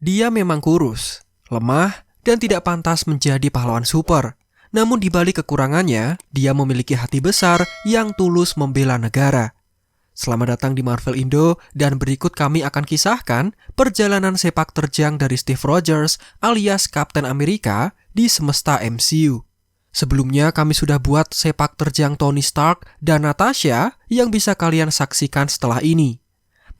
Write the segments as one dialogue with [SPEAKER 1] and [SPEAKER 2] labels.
[SPEAKER 1] Dia memang kurus, lemah, dan tidak pantas menjadi pahlawan super. Namun di balik kekurangannya, dia memiliki hati besar yang tulus membela negara. Selamat datang di Marvel Indo, dan berikut kami akan kisahkan perjalanan sepak terjang dari Steve Rogers alias Kapten Amerika di semesta MCU. Sebelumnya kami sudah buat sepak terjang Tony Stark dan Natasha yang bisa kalian saksikan setelah ini.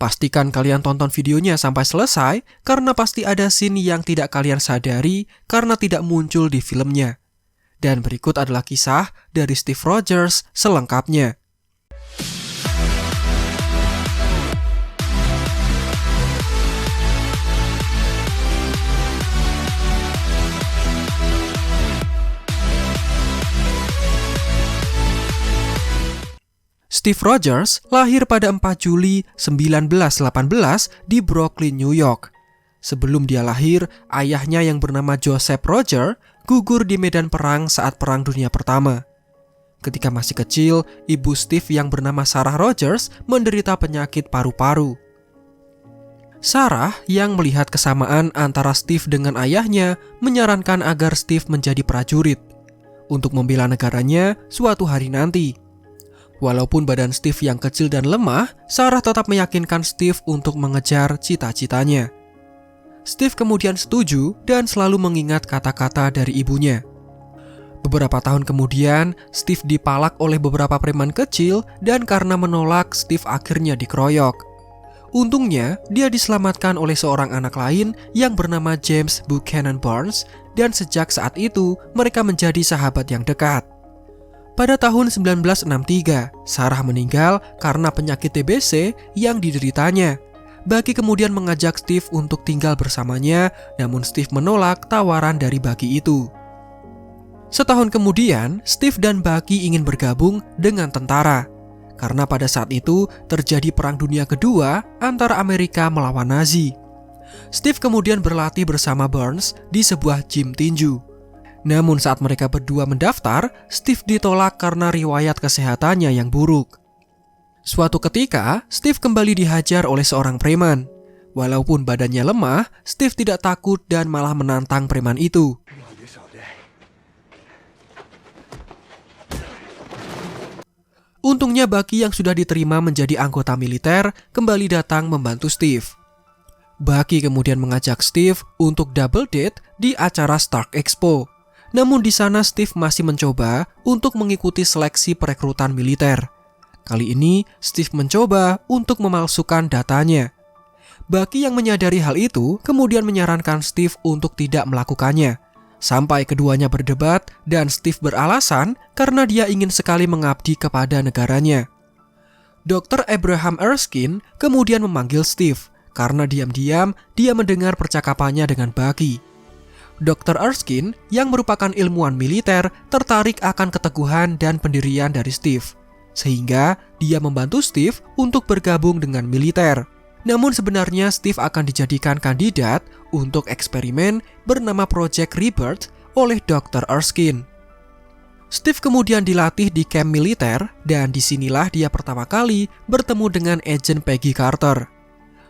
[SPEAKER 1] Pastikan kalian tonton videonya sampai selesai karena pasti ada scene yang tidak kalian sadari karena tidak muncul di filmnya. Dan berikut adalah kisah dari Steve Rogers selengkapnya. Steve Rogers lahir pada 4 Juli 1918 di Brooklyn, New York. Sebelum dia lahir, ayahnya yang bernama Joseph Roger gugur di medan perang saat Perang Dunia Pertama. Ketika masih kecil, ibu Steve yang bernama Sarah Rogers menderita penyakit paru-paru. Sarah yang melihat kesamaan antara Steve dengan ayahnya menyarankan agar Steve menjadi prajurit untuk membela negaranya suatu hari nanti. Walaupun badan Steve yang kecil dan lemah, Sarah tetap meyakinkan Steve untuk mengejar cita-citanya. Steve kemudian setuju dan selalu mengingat kata-kata dari ibunya. Beberapa tahun kemudian, Steve dipalak oleh beberapa preman kecil dan karena menolak, Steve akhirnya dikeroyok. Untungnya, dia diselamatkan oleh seorang anak lain yang bernama James Buchanan Barnes dan sejak saat itu mereka menjadi sahabat yang dekat. Pada tahun 1963, Sarah meninggal karena penyakit TBC yang dideritanya. Bucky kemudian mengajak Steve untuk tinggal bersamanya, namun Steve menolak tawaran dari Bucky itu. Setahun kemudian, Steve dan Bucky ingin bergabung dengan tentara. Karena pada saat itu terjadi Perang Dunia Kedua antara Amerika melawan Nazi. Steve kemudian berlatih bersama Barnes di sebuah gym tinju. Namun saat mereka berdua mendaftar, Steve ditolak karena riwayat kesehatannya yang buruk. Suatu ketika, Steve kembali dihajar oleh seorang preman. Walaupun badannya lemah, Steve tidak takut dan malah menantang preman itu. Untungnya Bucky yang sudah diterima menjadi anggota militer kembali datang membantu Steve. Bucky kemudian mengajak Steve untuk double date di acara Stark Expo. Namun di sana Steve masih mencoba untuk mengikuti seleksi perekrutan militer. Kali ini Steve mencoba untuk memalsukan datanya. Bucky yang menyadari hal itu kemudian menyarankan Steve untuk tidak melakukannya. Sampai keduanya berdebat dan Steve beralasan karena dia ingin sekali mengabdi kepada negaranya. Dr. Abraham Erskine kemudian memanggil Steve karena diam-diam dia mendengar percakapannya dengan Bucky. Dr. Erskine yang merupakan ilmuwan militer tertarik akan keteguhan dan pendirian dari Steve, sehingga dia membantu Steve untuk bergabung dengan militer. Namun sebenarnya Steve akan dijadikan kandidat untuk eksperimen bernama Project Rebirth oleh Dr. Erskine. Steve kemudian dilatih di camp militer dan disinilah dia pertama kali bertemu dengan Agent Peggy Carter.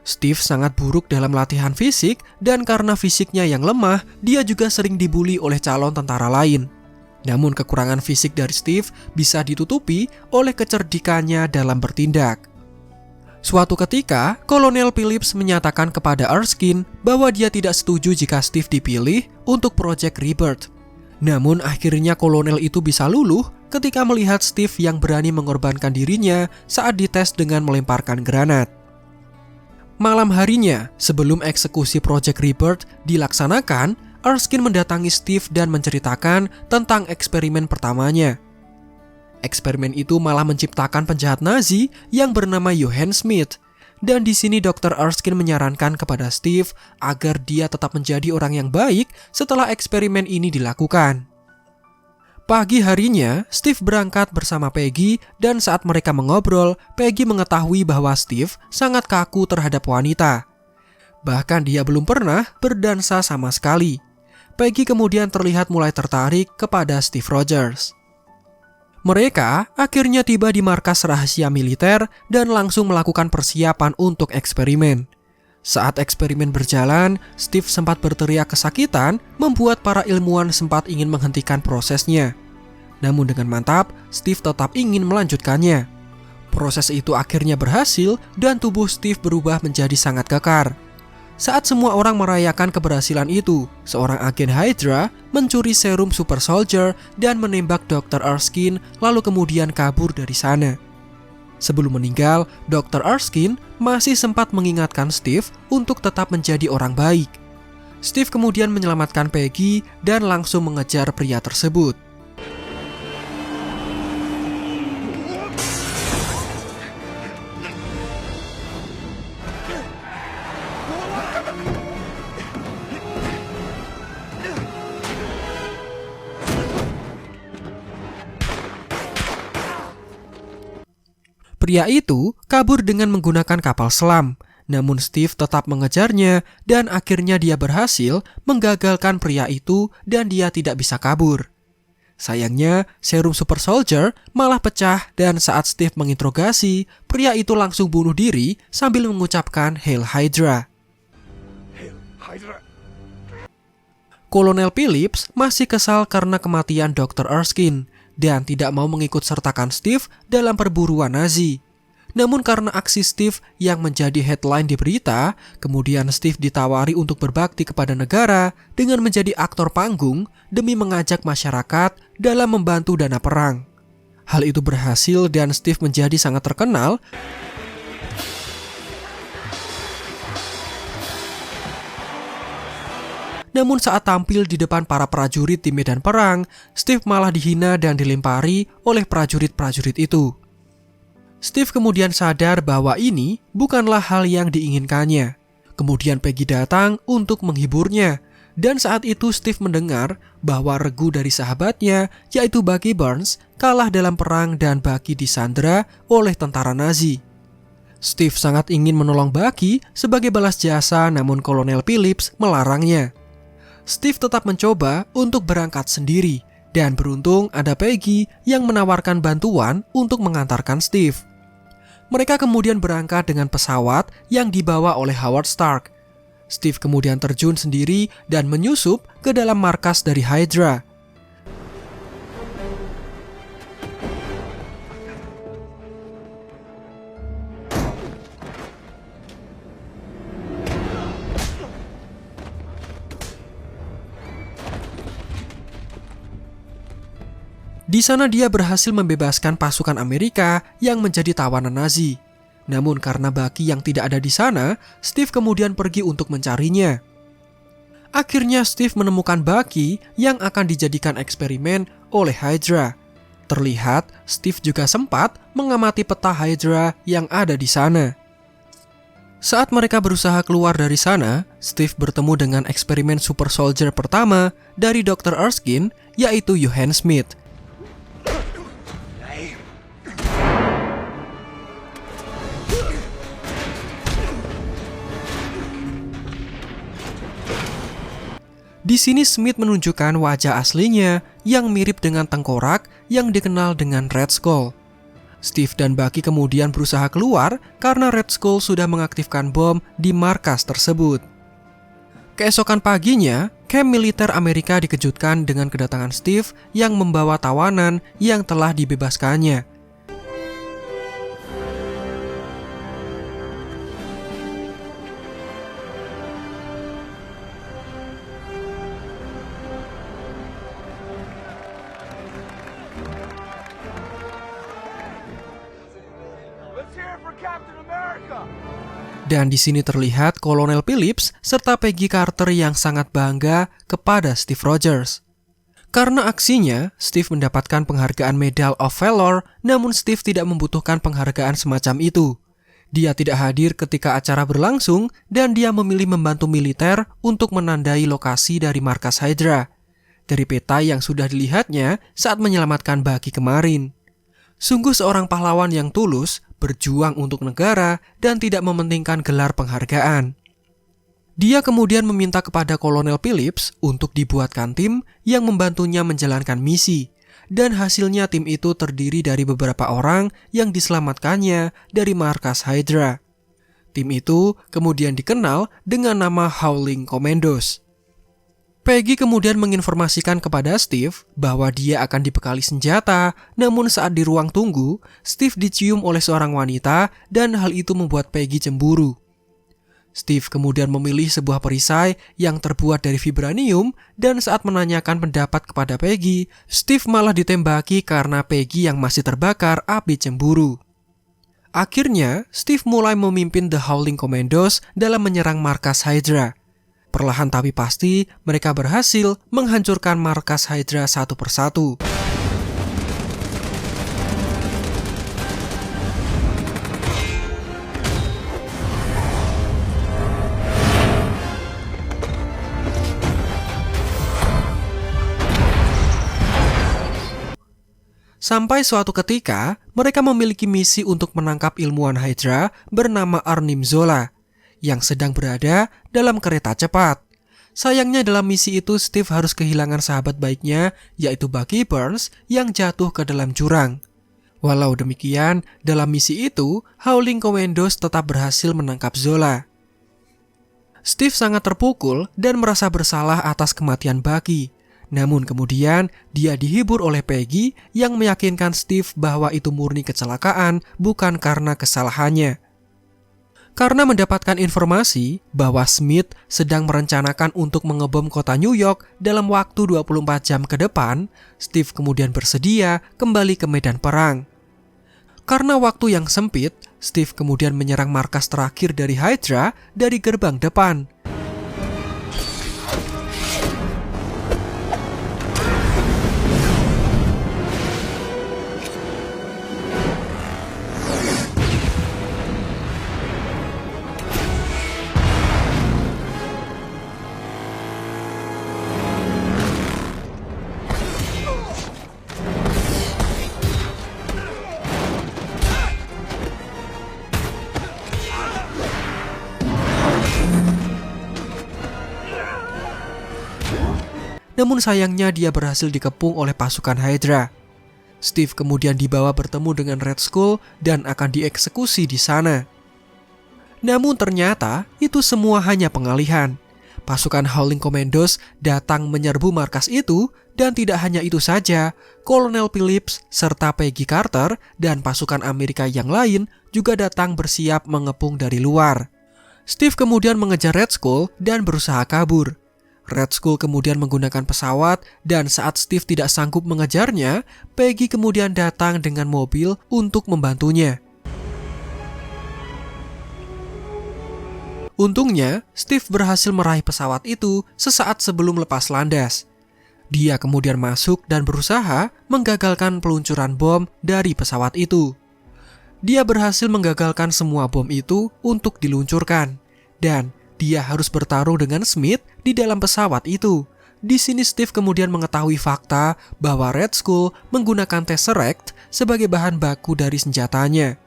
[SPEAKER 1] Steve sangat buruk dalam latihan fisik dan karena fisiknya yang lemah, dia juga sering dibully oleh calon tentara lain. Namun kekurangan fisik dari Steve bisa ditutupi oleh kecerdikannya dalam bertindak. Suatu ketika, Kolonel Phillips menyatakan kepada Erskine bahwa dia tidak setuju jika Steve dipilih untuk Project Rebirth. Namun akhirnya kolonel itu bisa luluh ketika melihat Steve yang berani mengorbankan dirinya saat dites dengan melemparkan granat. Malam harinya, sebelum eksekusi Project Rebirth dilaksanakan, Erskine mendatangi Steve dan menceritakan tentang eksperimen pertamanya. Eksperimen itu malah menciptakan penjahat Nazi yang bernama Johann Schmidt. Dan di sini Dr. Erskine menyarankan kepada Steve agar dia tetap menjadi orang yang baik setelah eksperimen ini dilakukan. Pagi harinya, Steve berangkat bersama Peggy dan saat mereka mengobrol, Peggy mengetahui bahwa Steve sangat kaku terhadap wanita. Bahkan dia belum pernah berdansa sama sekali. Peggy kemudian terlihat mulai tertarik kepada Steve Rogers. Mereka akhirnya tiba di markas rahasia militer dan langsung melakukan persiapan untuk eksperimen. Saat eksperimen berjalan, Steve sempat berteriak kesakitan, membuat para ilmuwan sempat ingin menghentikan prosesnya. Namun dengan mantap, Steve tetap ingin melanjutkannya. Proses itu akhirnya berhasil dan tubuh Steve berubah menjadi sangat kekar. Saat semua orang merayakan keberhasilan itu, seorang agen Hydra mencuri serum Super Soldier dan menembak Dr. Erskine lalu kemudian kabur dari sana. Sebelum meninggal, Dr. Erskine masih sempat mengingatkan Steve untuk tetap menjadi orang baik. Steve kemudian menyelamatkan Peggy dan langsung mengejar pria tersebut. Pria itu kabur dengan menggunakan kapal selam, namun Steve tetap mengejarnya dan akhirnya dia berhasil menggagalkan pria itu dan dia tidak bisa kabur. Sayangnya, serum Super Soldier malah pecah dan saat Steve menginterogasi, pria itu langsung bunuh diri sambil mengucapkan Hail Hydra.
[SPEAKER 2] Hail Hydra.
[SPEAKER 1] Kolonel Phillips masih kesal karena kematian Dr. Erskine dan tidak mau mengikut sertakan Steve dalam perburuan Nazi. Namun karena aksi Steve yang menjadi headline di berita, kemudian Steve ditawari untuk berbakti kepada negara dengan menjadi aktor panggung demi mengajak masyarakat dalam membantu dana perang. Hal itu berhasil dan Steve menjadi sangat terkenal. Namun saat tampil di depan para prajurit di medan perang, Steve malah dihina dan dilempari oleh prajurit-prajurit itu. Steve kemudian sadar bahwa ini bukanlah hal yang diinginkannya. Kemudian Peggy datang untuk menghiburnya. Dan saat itu Steve mendengar bahwa regu dari sahabatnya, yaitu Bucky Barnes, kalah dalam perang dan Bucky disandera oleh tentara Nazi. Steve sangat ingin menolong Bucky sebagai balas jasa, namun Kolonel Phillips melarangnya. Steve tetap mencoba untuk berangkat sendiri, dan beruntung ada Peggy yang menawarkan bantuan untuk mengantarkan Steve. Mereka kemudian berangkat dengan pesawat yang dibawa oleh Howard Stark. Steve kemudian terjun sendiri dan menyusup ke dalam markas dari Hydra. Di sana dia berhasil membebaskan pasukan Amerika yang menjadi tawanan Nazi. Namun karena Bucky yang tidak ada di sana, Steve kemudian pergi untuk mencarinya. Akhirnya Steve menemukan Bucky yang akan dijadikan eksperimen oleh Hydra. Terlihat Steve juga sempat mengamati peta Hydra yang ada di sana. Saat mereka berusaha keluar dari sana, Steve bertemu dengan eksperimen Super Soldier pertama dari Dr. Erskine, yaitu Johann Smith. Di sini Smith menunjukkan wajah aslinya yang mirip dengan tengkorak yang dikenal dengan Red Skull. Steve dan Bucky kemudian berusaha keluar karena Red Skull sudah mengaktifkan bom di markas tersebut. Keesokan paginya, kamp militer Amerika dikejutkan dengan kedatangan Steve yang membawa tawanan yang telah dibebaskannya. Dan di sini terlihat Kolonel Phillips serta Peggy Carter yang sangat bangga kepada Steve Rogers. Karena aksinya, Steve mendapatkan penghargaan Medal of Valor, namun Steve tidak membutuhkan penghargaan semacam itu. Dia tidak hadir ketika acara berlangsung dan dia memilih membantu militer untuk menandai lokasi dari markas Hydra. Dari peta yang sudah dilihatnya saat menyelamatkan Bucky kemarin. Sungguh seorang pahlawan yang tulus, berjuang untuk negara, dan tidak mementingkan gelar penghargaan. Dia kemudian meminta kepada Kolonel Phillips untuk dibuatkan tim yang membantunya menjalankan misi, dan hasilnya tim itu terdiri dari beberapa orang yang diselamatkannya dari markas Hydra. Tim itu kemudian dikenal dengan nama Howling Commandos. Peggy kemudian menginformasikan kepada Steve bahwa dia akan dibekali senjata, namun saat di ruang tunggu, Steve dicium oleh seorang wanita dan hal itu membuat Peggy cemburu. Steve kemudian memilih sebuah perisai yang terbuat dari vibranium dan saat menanyakan pendapat kepada Peggy, Steve malah ditembaki karena Peggy yang masih terbakar api cemburu. Akhirnya, Steve mulai memimpin The Howling Commandos dalam menyerang markas Hydra. Perlahan tapi pasti, mereka berhasil menghancurkan markas Hydra satu persatu. Sampai suatu ketika, mereka memiliki misi untuk menangkap ilmuwan Hydra bernama Arnim Zola yang sedang berada dalam kereta cepat. Sayangnya dalam misi itu Steve harus kehilangan sahabat baiknya, yaitu Bucky Barnes yang jatuh ke dalam jurang. Walau demikian, dalam misi itu, Howling Commandos tetap berhasil menangkap Zola. Steve sangat terpukul dan merasa bersalah atas kematian Bucky. Namun kemudian, dia dihibur oleh Peggy yang meyakinkan Steve bahwa itu murni kecelakaan, bukan karena kesalahannya. Karena mendapatkan informasi bahwa Smith sedang merencanakan untuk mengebom kota New York dalam waktu 24 jam ke depan, Steve kemudian bersedia kembali ke medan perang. Karena waktu yang sempit, Steve kemudian menyerang markas terakhir dari Hydra dari gerbang depan. Namun sayangnya dia berhasil dikepung oleh pasukan Hydra. Steve kemudian dibawa bertemu dengan Red Skull dan akan dieksekusi di sana. Namun ternyata itu semua hanya pengalihan. Pasukan Howling Commandos datang menyerbu markas itu dan tidak hanya itu saja, Kolonel Phillips serta Peggy Carter dan pasukan Amerika yang lain juga datang bersiap mengepung dari luar. Steve kemudian mengejar Red Skull dan berusaha kabur. Red Skull kemudian menggunakan pesawat dan saat Steve tidak sanggup mengejarnya, Peggy kemudian datang dengan mobil untuk membantunya. Untungnya, Steve berhasil meraih pesawat itu sesaat sebelum lepas landas. Dia kemudian masuk dan berusaha menggagalkan peluncuran bom dari pesawat itu. Dia berhasil menggagalkan semua bom itu untuk diluncurkan, dan dia harus bertarung dengan Smith di dalam pesawat itu. Di sini Steve kemudian mengetahui fakta bahwa Red Skull menggunakan Tesseract sebagai bahan baku dari senjatanya.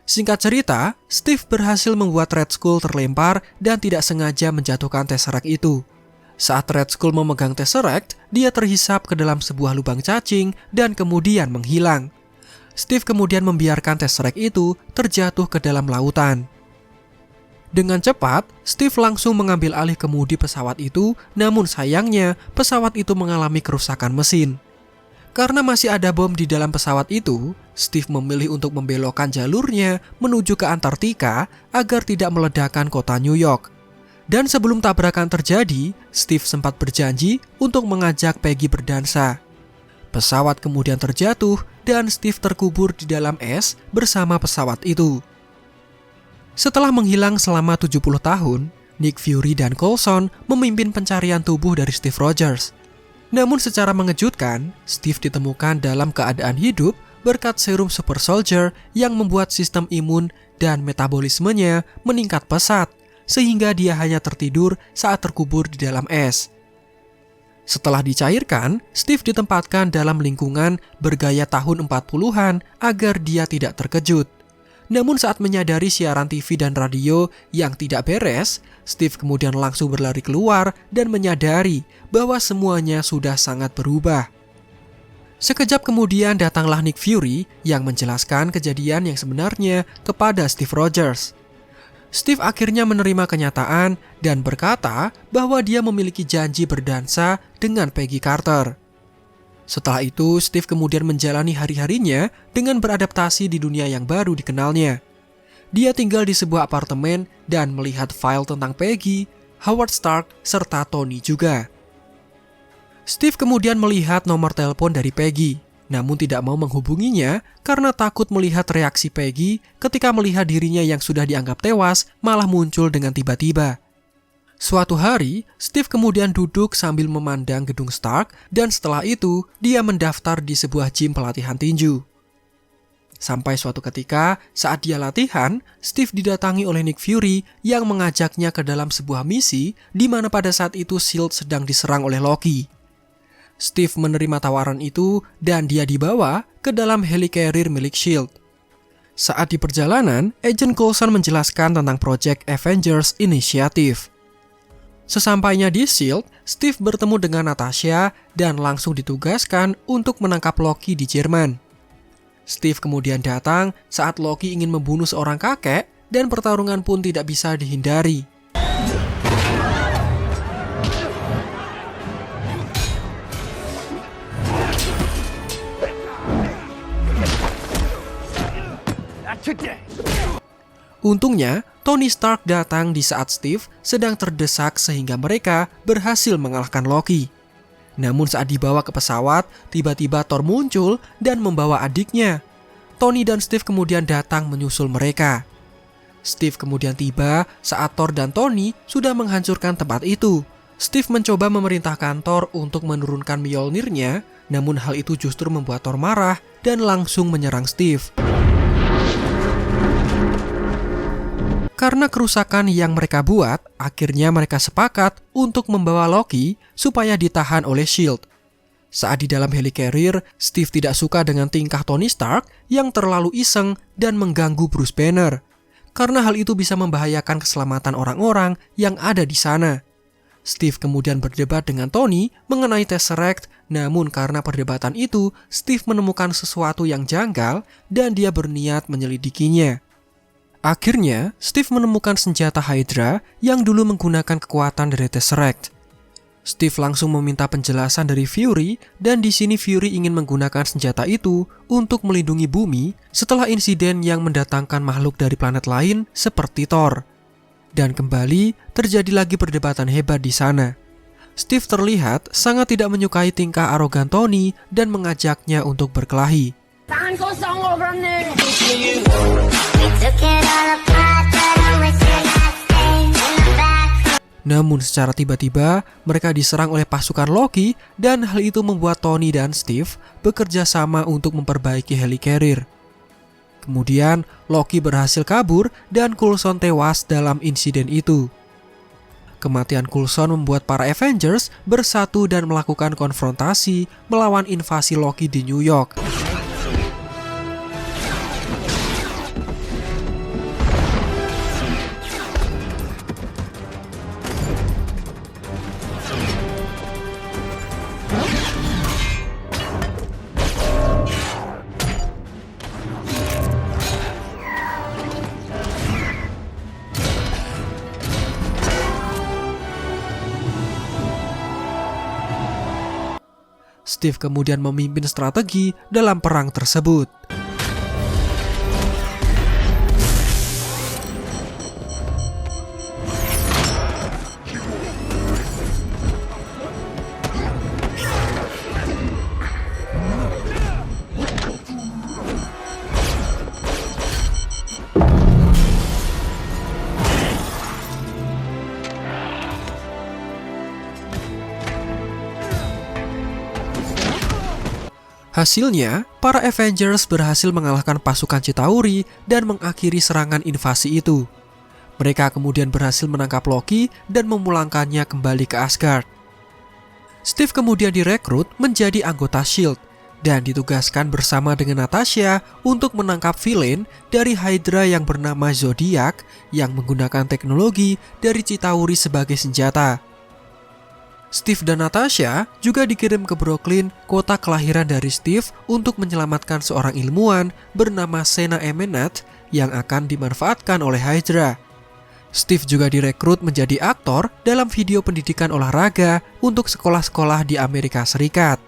[SPEAKER 1] Singkat cerita, Steve berhasil membuat Red Skull terlempar dan tidak sengaja menjatuhkan Tesseract itu. Saat Red Skull memegang Tesseract, dia terhisap ke dalam sebuah lubang cacing dan kemudian menghilang. Steve kemudian membiarkan Tesseract itu terjatuh ke dalam lautan. Dengan cepat, Steve langsung mengambil alih kemudi pesawat itu, namun sayangnya pesawat itu mengalami kerusakan mesin. Karena masih ada bom di dalam pesawat itu, Steve memilih untuk membelokkan jalurnya menuju ke Antartika agar tidak meledakkan kota New York. Dan sebelum tabrakan terjadi, Steve sempat berjanji untuk mengajak Peggy berdansa. Pesawat kemudian terjatuh dan Steve terkubur di dalam es bersama pesawat itu. Setelah menghilang selama 70 tahun, Nick Fury dan Coulson memimpin pencarian tubuh dari Steve Rogers. Namun secara mengejutkan, Steve ditemukan dalam keadaan hidup berkat serum Super Soldier yang membuat sistem imun dan metabolismenya meningkat pesat, sehingga dia hanya tertidur saat terkubur di dalam es. Setelah dicairkan, Steve ditempatkan dalam lingkungan bergaya tahun 40-an agar dia tidak terkejut. Namun saat menyadari siaran TV dan radio yang tidak beres, Steve kemudian langsung berlari keluar dan menyadari bahwa semuanya sudah sangat berubah. Sekejap kemudian datanglah Nick Fury yang menjelaskan kejadian yang sebenarnya kepada Steve Rogers. Steve akhirnya menerima kenyataan dan berkata bahwa dia memiliki janji berdansa dengan Peggy Carter. Setelah itu, Steve kemudian menjalani hari-harinya dengan beradaptasi di dunia yang baru dikenalnya. Dia tinggal di sebuah apartemen dan melihat file tentang Peggy, Howard Stark, serta Tony juga. Steve kemudian melihat nomor telepon dari Peggy, namun tidak mau menghubunginya karena takut melihat reaksi Peggy ketika melihat dirinya yang sudah dianggap tewas malah muncul dengan tiba-tiba. Suatu hari, Steve kemudian duduk sambil memandang gedung Stark dan setelah itu dia mendaftar di sebuah gym pelatihan tinju. Sampai suatu ketika, saat dia latihan, Steve didatangi oleh Nick Fury yang mengajaknya ke dalam sebuah misi di mana pada saat itu S.H.I.E.L.D. sedang diserang oleh Loki. Steve menerima tawaran itu dan dia dibawa ke dalam helicarrier milik S.H.I.E.L.D. Saat di perjalanan, Agent Coulson menjelaskan tentang Project Avengers Initiative. Sesampainya di S.H.I.E.L.D., Steve bertemu dengan Natasha dan langsung ditugaskan untuk menangkap Loki di Jerman. Steve kemudian datang saat Loki ingin membunuh seorang kakek dan pertarungan pun tidak bisa dihindari. Untungnya, Tony Stark datang di saat Steve sedang terdesak sehingga mereka berhasil mengalahkan Loki. Namun saat dibawa ke pesawat, tiba-tiba Thor muncul dan membawa adiknya. Tony dan Steve kemudian datang menyusul mereka. Steve kemudian tiba saat Thor dan Tony sudah menghancurkan tempat itu. Steve mencoba memerintahkan Thor untuk menurunkan Mjolnir-nya, namun hal itu justru membuat Thor marah dan langsung menyerang Steve. Karena kerusakan yang mereka buat, akhirnya mereka sepakat untuk membawa Loki supaya ditahan oleh S.H.I.E.L.D. Saat di dalam helicarrier, Steve tidak suka dengan tingkah Tony Stark yang terlalu iseng dan mengganggu Bruce Banner. Karena hal itu bisa membahayakan keselamatan orang-orang yang ada di sana. Steve kemudian berdebat dengan Tony mengenai Tesseract, namun karena perdebatan itu, Steve menemukan sesuatu yang janggal dan dia berniat menyelidikinya. Akhirnya, Steve menemukan senjata Hydra yang dulu menggunakan kekuatan dari Tesseract. Steve langsung meminta penjelasan dari Fury dan di sini Fury ingin menggunakan senjata itu untuk melindungi bumi setelah insiden yang mendatangkan makhluk dari planet lain seperti Thor. Dan kembali terjadi lagi perdebatan hebat di sana. Steve terlihat sangat tidak menyukai tingkah arogan Tony dan mengajaknya untuk berkelahi.
[SPEAKER 3] Tangan kosong lo berani.
[SPEAKER 1] Namun secara tiba-tiba mereka diserang oleh pasukan Loki dan hal itu membuat Tony dan Steve bekerja sama untuk memperbaiki helicarrier. Kemudian Loki berhasil kabur dan Coulson tewas dalam insiden itu. Kematian Coulson membuat para Avengers bersatu dan melakukan konfrontasi melawan invasi Loki di New York. Steve kemudian memimpin strategi dalam perang tersebut. Hasilnya, para Avengers berhasil mengalahkan pasukan Chitauri dan mengakhiri serangan invasi itu. Mereka kemudian berhasil menangkap Loki dan memulangkannya kembali ke Asgard. Steve kemudian direkrut menjadi anggota S.H.I.E.L.D. dan ditugaskan bersama dengan Natasha untuk menangkap villain dari Hydra yang bernama Zodiac yang menggunakan teknologi dari Chitauri sebagai senjata. Steve dan Natasha juga dikirim ke Brooklyn, kota kelahiran dari Steve, untuk menyelamatkan seorang ilmuwan bernama Sena Emenat yang akan dimanfaatkan oleh Hydra. Steve juga direkrut menjadi aktor dalam video pendidikan olahraga untuk sekolah-sekolah di Amerika Serikat.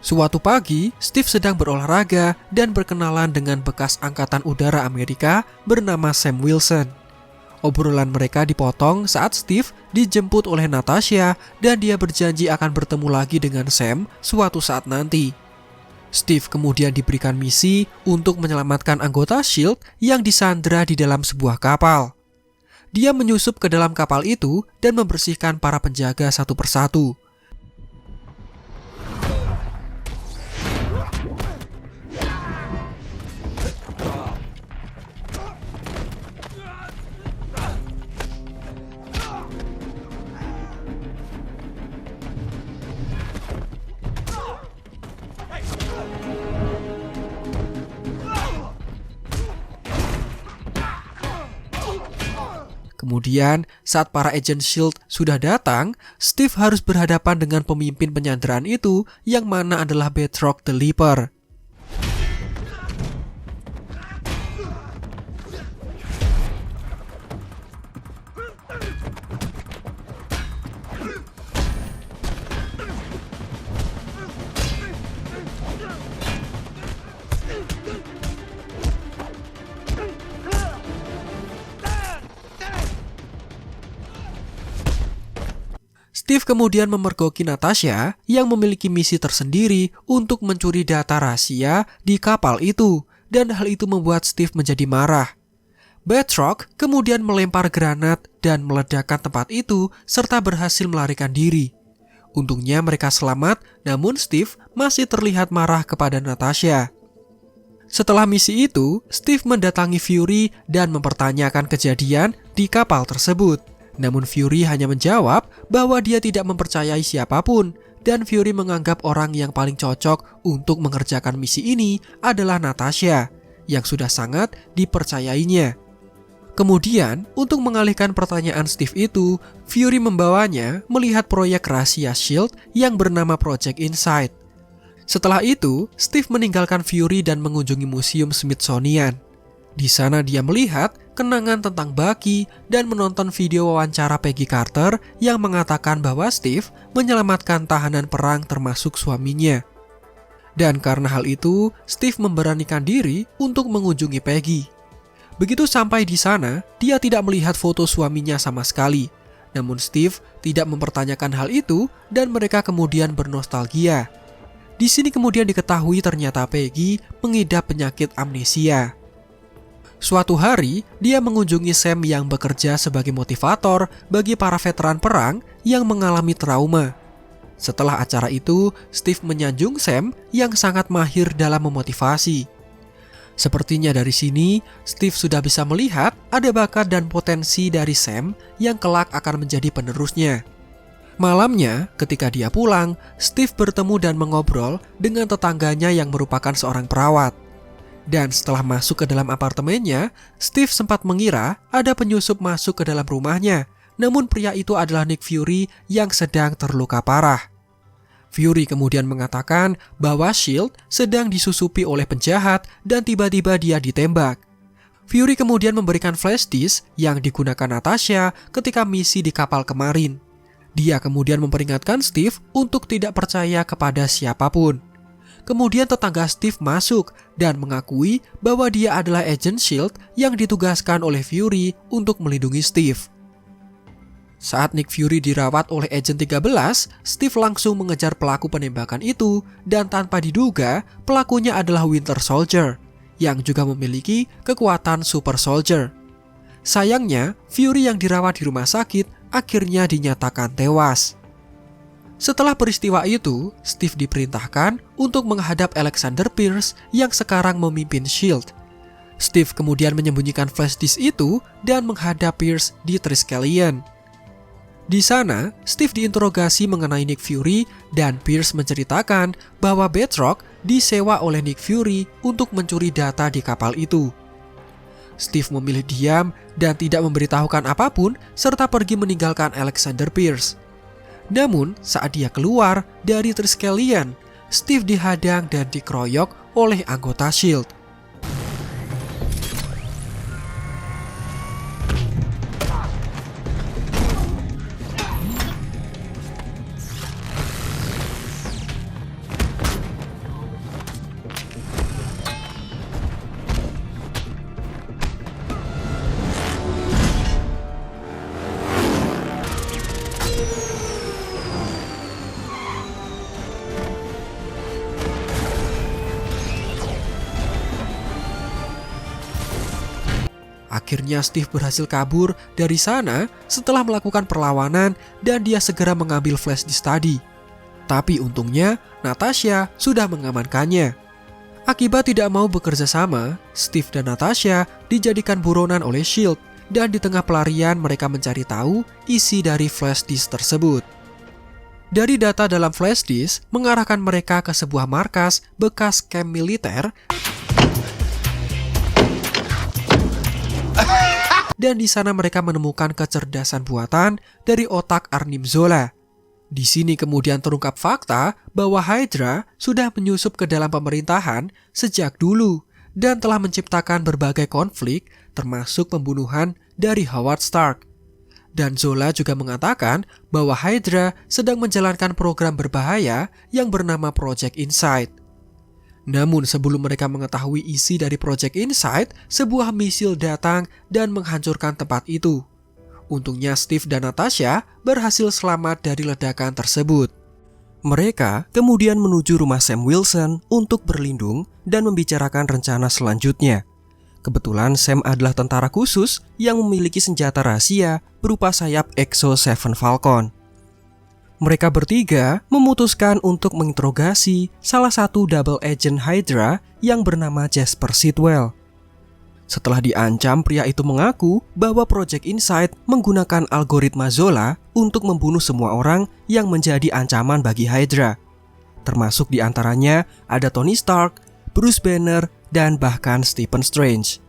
[SPEAKER 1] Suatu pagi, Steve sedang berolahraga dan berkenalan dengan bekas Angkatan Udara Amerika bernama Sam Wilson. Obrolan mereka dipotong saat Steve dijemput oleh Natasha dan dia berjanji akan bertemu lagi dengan Sam suatu saat nanti. Steve kemudian diberikan misi untuk menyelamatkan anggota S.H.I.E.L.D. yang disandra di dalam sebuah kapal. Dia menyusup ke dalam kapal itu dan membersihkan para penjaga satu persatu. Kemudian, saat para agent S.H.I.E.L.D. sudah datang, Steve harus berhadapan dengan pemimpin penyanderaan itu yang mana adalah Batroc the Leaper. Steve kemudian memergoki Natasha yang memiliki misi tersendiri untuk mencuri data rahasia di kapal itu, dan hal itu membuat Steve menjadi marah. Batroc kemudian melempar granat dan meledakkan tempat itu serta berhasil melarikan diri. Untungnya mereka selamat, namun Steve masih terlihat marah kepada Natasha. Setelah misi itu, Steve mendatangi Fury dan mempertanyakan kejadian di kapal tersebut. Namun Fury hanya menjawab bahwa dia tidak mempercayai siapapun, dan Fury menganggap orang yang paling cocok untuk mengerjakan misi ini adalah Natasha, yang sudah sangat dipercayainya. Kemudian, untuk mengalihkan pertanyaan Steve itu, Fury membawanya melihat proyek rahasia S.H.I.E.L.D. yang bernama Project Insight. Setelah itu, Steve meninggalkan Fury dan mengunjungi Museum Smithsonian. Di sana dia melihat kenangan tentang Bucky dan menonton video wawancara Peggy Carter yang mengatakan bahwa Steve menyelamatkan tahanan perang termasuk suaminya. Dan karena hal itu, Steve memberanikan diri untuk mengunjungi Peggy. Begitu sampai di sana, dia tidak melihat foto suaminya sama sekali. Namun Steve tidak mempertanyakan hal itu dan mereka kemudian bernostalgia. Di sini kemudian diketahui ternyata Peggy mengidap penyakit amnesia. Suatu hari, dia mengunjungi Sam yang bekerja sebagai motivator bagi para veteran perang yang mengalami trauma. Setelah acara itu, Steve menyanjung Sam yang sangat mahir dalam memotivasi. Sepertinya dari sini, Steve sudah bisa melihat ada bakat dan potensi dari Sam yang kelak akan menjadi penerusnya. Malamnya, ketika dia pulang, Steve bertemu dan mengobrol dengan tetangganya yang merupakan seorang perawat. Dan setelah masuk ke dalam apartemennya, Steve sempat mengira ada penyusup masuk ke dalam rumahnya. Namun pria itu adalah Nick Fury yang sedang terluka parah. Fury kemudian mengatakan bahwa S.H.I.E.L.D. sedang disusupi oleh penjahat dan tiba-tiba dia ditembak. Fury kemudian memberikan flash disk yang digunakan Natasha ketika misi di kapal kemarin. Dia kemudian memperingatkan Steve untuk tidak percaya kepada siapapun. Kemudian tetangga Steve masuk dan mengakui bahwa dia adalah agent S.H.I.E.L.D. yang ditugaskan oleh Fury untuk melindungi Steve. Saat Nick Fury dirawat oleh Agent 13, Steve langsung mengejar pelaku penembakan itu dan tanpa diduga pelakunya adalah Winter Soldier yang juga memiliki kekuatan Super Soldier. Sayangnya, Fury yang dirawat di rumah sakit akhirnya dinyatakan tewas. Setelah peristiwa itu, Steve diperintahkan untuk menghadap Alexander Pierce yang sekarang memimpin S.H.I.E.L.D. Steve kemudian menyembunyikan flash disk itu dan menghadap Pierce di Triskelion. Di sana, Steve diinterogasi mengenai Nick Fury dan Pierce menceritakan bahwa Batroc disewa oleh Nick Fury untuk mencuri data di kapal itu. Steve memilih diam dan tidak memberitahukan apapun serta pergi meninggalkan Alexander Pierce. Namun, saat dia keluar dari Triskelion, Steve dihadang dan dikeroyok oleh anggota S.H.I.E.L.D. Akhirnya Steve berhasil kabur dari sana setelah melakukan perlawanan dan dia segera mengambil flash disk tadi. Tapi untungnya Natasha sudah mengamankannya. Akibat tidak mau bekerja sama, Steve dan Natasha dijadikan buronan oleh S.H.I.E.L.D. dan di tengah pelarian mereka mencari tahu isi dari flash disk tersebut. Dari data dalam flash disk mengarahkan mereka ke sebuah markas bekas kamp militer dan di sana mereka menemukan kecerdasan buatan dari otak Arnim Zola. Di sini kemudian terungkap fakta bahwa Hydra sudah menyusup ke dalam pemerintahan sejak dulu dan telah menciptakan berbagai konflik termasuk pembunuhan dari Howard Stark. Dan Zola juga mengatakan bahwa Hydra sedang menjalankan program berbahaya yang bernama Project Insight. Namun sebelum mereka mengetahui isi dari Project Insight, sebuah misil datang dan menghancurkan tempat itu. Untungnya Steve dan Natasha berhasil selamat dari ledakan tersebut. Mereka kemudian menuju rumah Sam Wilson untuk berlindung dan membicarakan rencana selanjutnya. Kebetulan Sam adalah tentara khusus yang memiliki senjata rahasia berupa sayap Exo 7 Falcon. Mereka bertiga memutuskan untuk menginterogasi salah satu double agent Hydra yang bernama Jasper Sitwell. Setelah diancam, pria itu mengaku bahwa Project Insight menggunakan algoritma Zola untuk membunuh semua orang yang menjadi ancaman bagi Hydra. Termasuk di antaranya ada Tony Stark, Bruce Banner, dan bahkan Stephen Strange.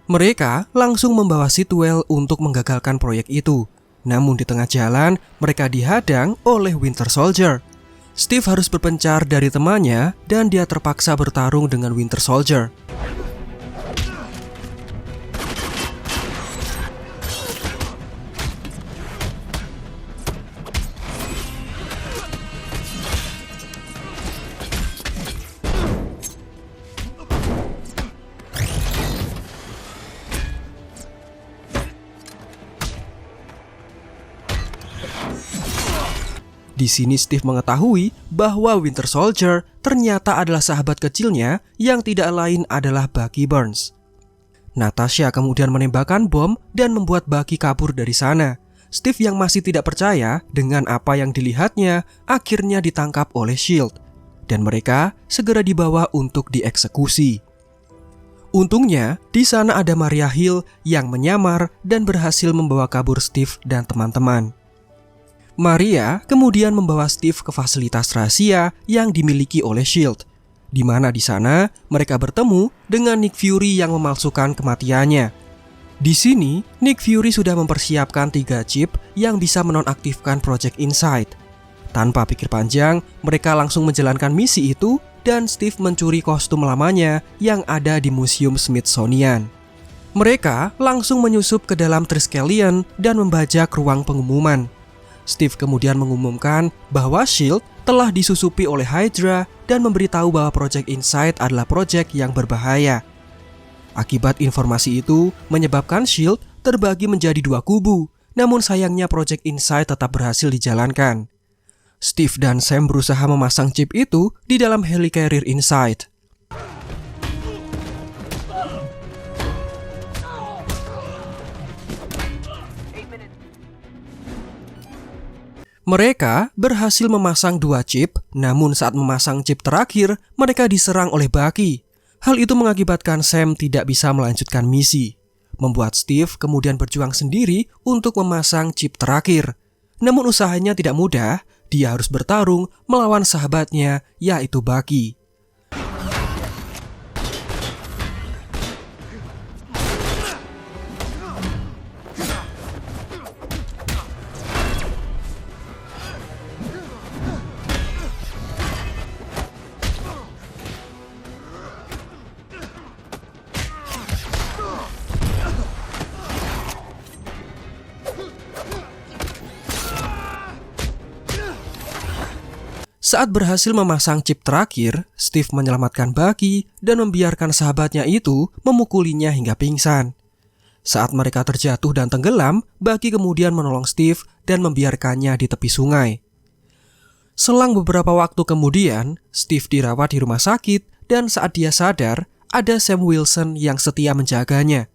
[SPEAKER 1] Mereka langsung membawa Sitwell untuk menggagalkan proyek itu. Namun di tengah jalan, mereka dihadang oleh Winter Soldier. Steve harus berpencar dari temannya dan dia terpaksa bertarung dengan Winter Soldier. Di sini Steve mengetahui bahwa Winter Soldier ternyata adalah sahabat kecilnya yang tidak lain adalah Bucky Barnes. Natasha kemudian menembakkan bom dan membuat Bucky kabur dari sana. Steve yang masih tidak percaya dengan apa yang dilihatnya akhirnya ditangkap oleh S.H.I.E.L.D. dan mereka segera dibawa untuk dieksekusi. Untungnya di sana ada Maria Hill yang menyamar dan berhasil membawa kabur Steve dan teman-teman. Maria kemudian membawa Steve ke fasilitas rahasia yang dimiliki oleh S.H.I.E.L.D., di mana di sana mereka bertemu dengan Nick Fury yang memalsukan kematiannya. Di sini, Nick Fury sudah mempersiapkan 3 chip yang bisa menonaktifkan Project Insight. Tanpa pikir panjang, mereka langsung menjalankan misi itu dan Steve mencuri kostum lamanya yang ada di Museum Smithsonian. Mereka langsung menyusup ke dalam Triskelion dan membajak ruang pengumuman. Steve kemudian mengumumkan bahwa S.H.I.E.L.D. telah disusupi oleh Hydra dan memberitahu bahwa Project Insight adalah proyek yang berbahaya. Akibat informasi itu menyebabkan S.H.I.E.L.D. terbagi menjadi 2 kubu, namun sayangnya Project Insight tetap berhasil dijalankan. Steve dan Sam berusaha memasang chip itu di dalam helicarrier Insight. Mereka berhasil memasang 2 chip, namun saat memasang chip terakhir, mereka diserang oleh Bucky. Hal itu mengakibatkan Sam tidak bisa melanjutkan misi, membuat Steve kemudian berjuang sendiri untuk memasang chip terakhir. Namun usahanya tidak mudah, dia harus bertarung melawan sahabatnya yaitu Bucky. Saat berhasil memasang chip terakhir, Steve menyelamatkan Bucky dan membiarkan sahabatnya itu memukulinya hingga pingsan. Saat mereka terjatuh dan tenggelam, Bucky kemudian menolong Steve dan membiarkannya di tepi sungai. Selang beberapa waktu kemudian, Steve dirawat di rumah sakit dan saat dia sadar, ada Sam Wilson yang setia menjaganya.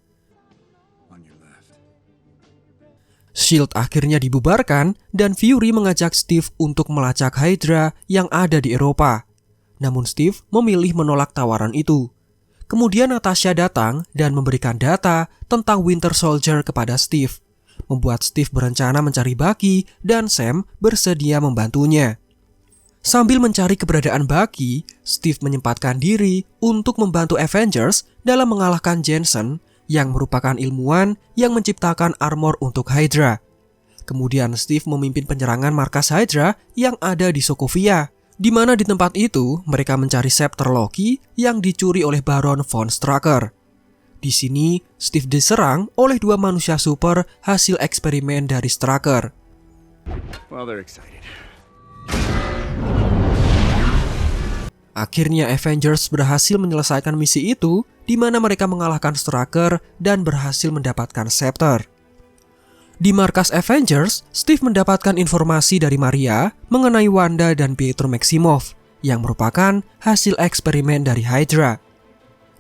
[SPEAKER 1] SHIELD akhirnya dibubarkan dan Fury mengajak Steve untuk melacak Hydra yang ada di Eropa. Namun Steve memilih menolak tawaran itu. Kemudian Natasha datang dan memberikan data tentang Winter Soldier kepada Steve, membuat Steve berencana mencari Bucky dan Sam bersedia membantunya. Sambil mencari keberadaan Bucky, Steve menyempatkan diri untuk membantu Avengers dalam mengalahkan Jensen yang merupakan ilmuwan yang menciptakan armor untuk Hydra. Kemudian Steve memimpin penyerangan markas Hydra yang ada di Sokovia, di mana di tempat itu mereka mencari scepter Loki yang dicuri oleh Baron von Strucker. Di sini, Steve diserang oleh dua manusia super hasil eksperimen dari Strucker.
[SPEAKER 2] Well, they're excited.
[SPEAKER 1] Akhirnya Avengers berhasil menyelesaikan misi itu, di mana mereka mengalahkan Strucker dan berhasil mendapatkan scepter. Di markas Avengers, Steve mendapatkan informasi dari Maria mengenai Wanda dan Pietro Maximoff, yang merupakan hasil eksperimen dari Hydra.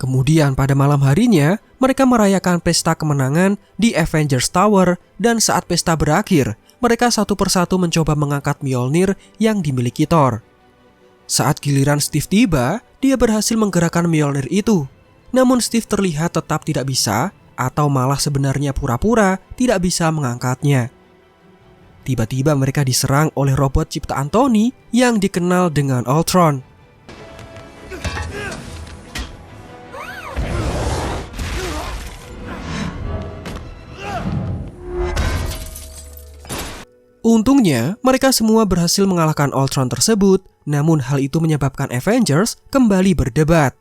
[SPEAKER 1] Kemudian pada malam harinya, mereka merayakan pesta kemenangan di Avengers Tower, dan saat pesta berakhir, mereka satu persatu mencoba mengangkat Mjolnir yang dimiliki Thor. Saat giliran Steve tiba, dia berhasil menggerakkan Mjolnir itu. Namun Steve terlihat tetap tidak bisa, atau malah sebenarnya pura-pura tidak bisa mengangkatnya. Tiba-tiba mereka diserang oleh robot ciptaan Tony yang dikenal dengan Ultron. Untungnya, mereka semua berhasil mengalahkan Ultron tersebut, namun hal itu menyebabkan Avengers kembali berdebat.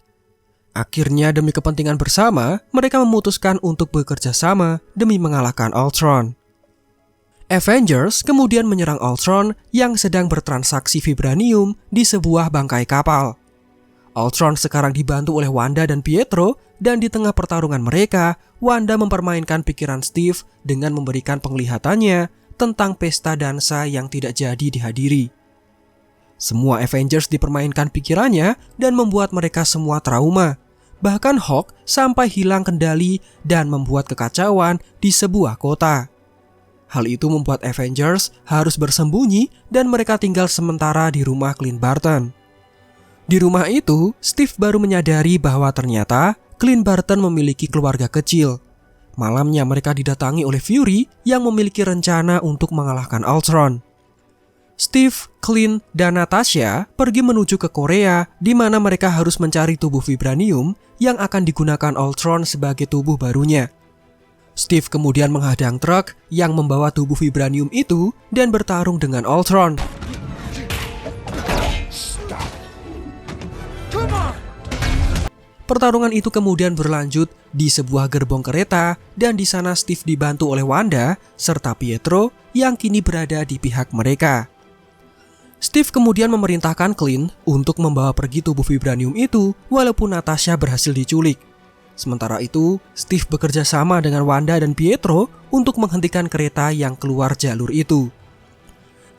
[SPEAKER 1] Akhirnya demi kepentingan bersama, mereka memutuskan untuk bekerja sama demi mengalahkan Ultron. Avengers kemudian menyerang Ultron yang sedang bertransaksi vibranium di sebuah bangkai kapal. Ultron sekarang dibantu oleh Wanda dan Pietro, dan di tengah pertarungan mereka, Wanda mempermainkan pikiran Steve dengan memberikan penglihatannya tentang pesta dansa yang tidak jadi dihadiri. Semua Avengers dipermainkan pikirannya dan membuat mereka semua trauma. Bahkan Hulk sampai hilang kendali dan membuat kekacauan di sebuah kota. Hal itu membuat Avengers harus bersembunyi dan mereka tinggal sementara di rumah Clint Barton. Di rumah itu, Steve baru menyadari bahwa ternyata Clint Barton memiliki keluarga kecil. Malamnya mereka didatangi oleh Fury yang memiliki rencana untuk mengalahkan Ultron. Steve, Clint, dan Natasha pergi menuju ke Korea, di mana mereka harus mencari tubuh vibranium yang akan digunakan Ultron sebagai tubuh barunya. Steve kemudian menghadang truk yang membawa tubuh vibranium itu dan bertarung dengan Ultron. Pertarungan itu kemudian berlanjut di sebuah gerbong kereta dan di sana Steve dibantu oleh Wanda serta Pietro yang kini berada di pihak mereka. Steve kemudian memerintahkan Clint untuk membawa pergi tubuh vibranium itu walaupun Natasha berhasil diculik. Sementara itu, Steve bekerja sama dengan Wanda dan Pietro untuk menghentikan kereta yang keluar jalur itu.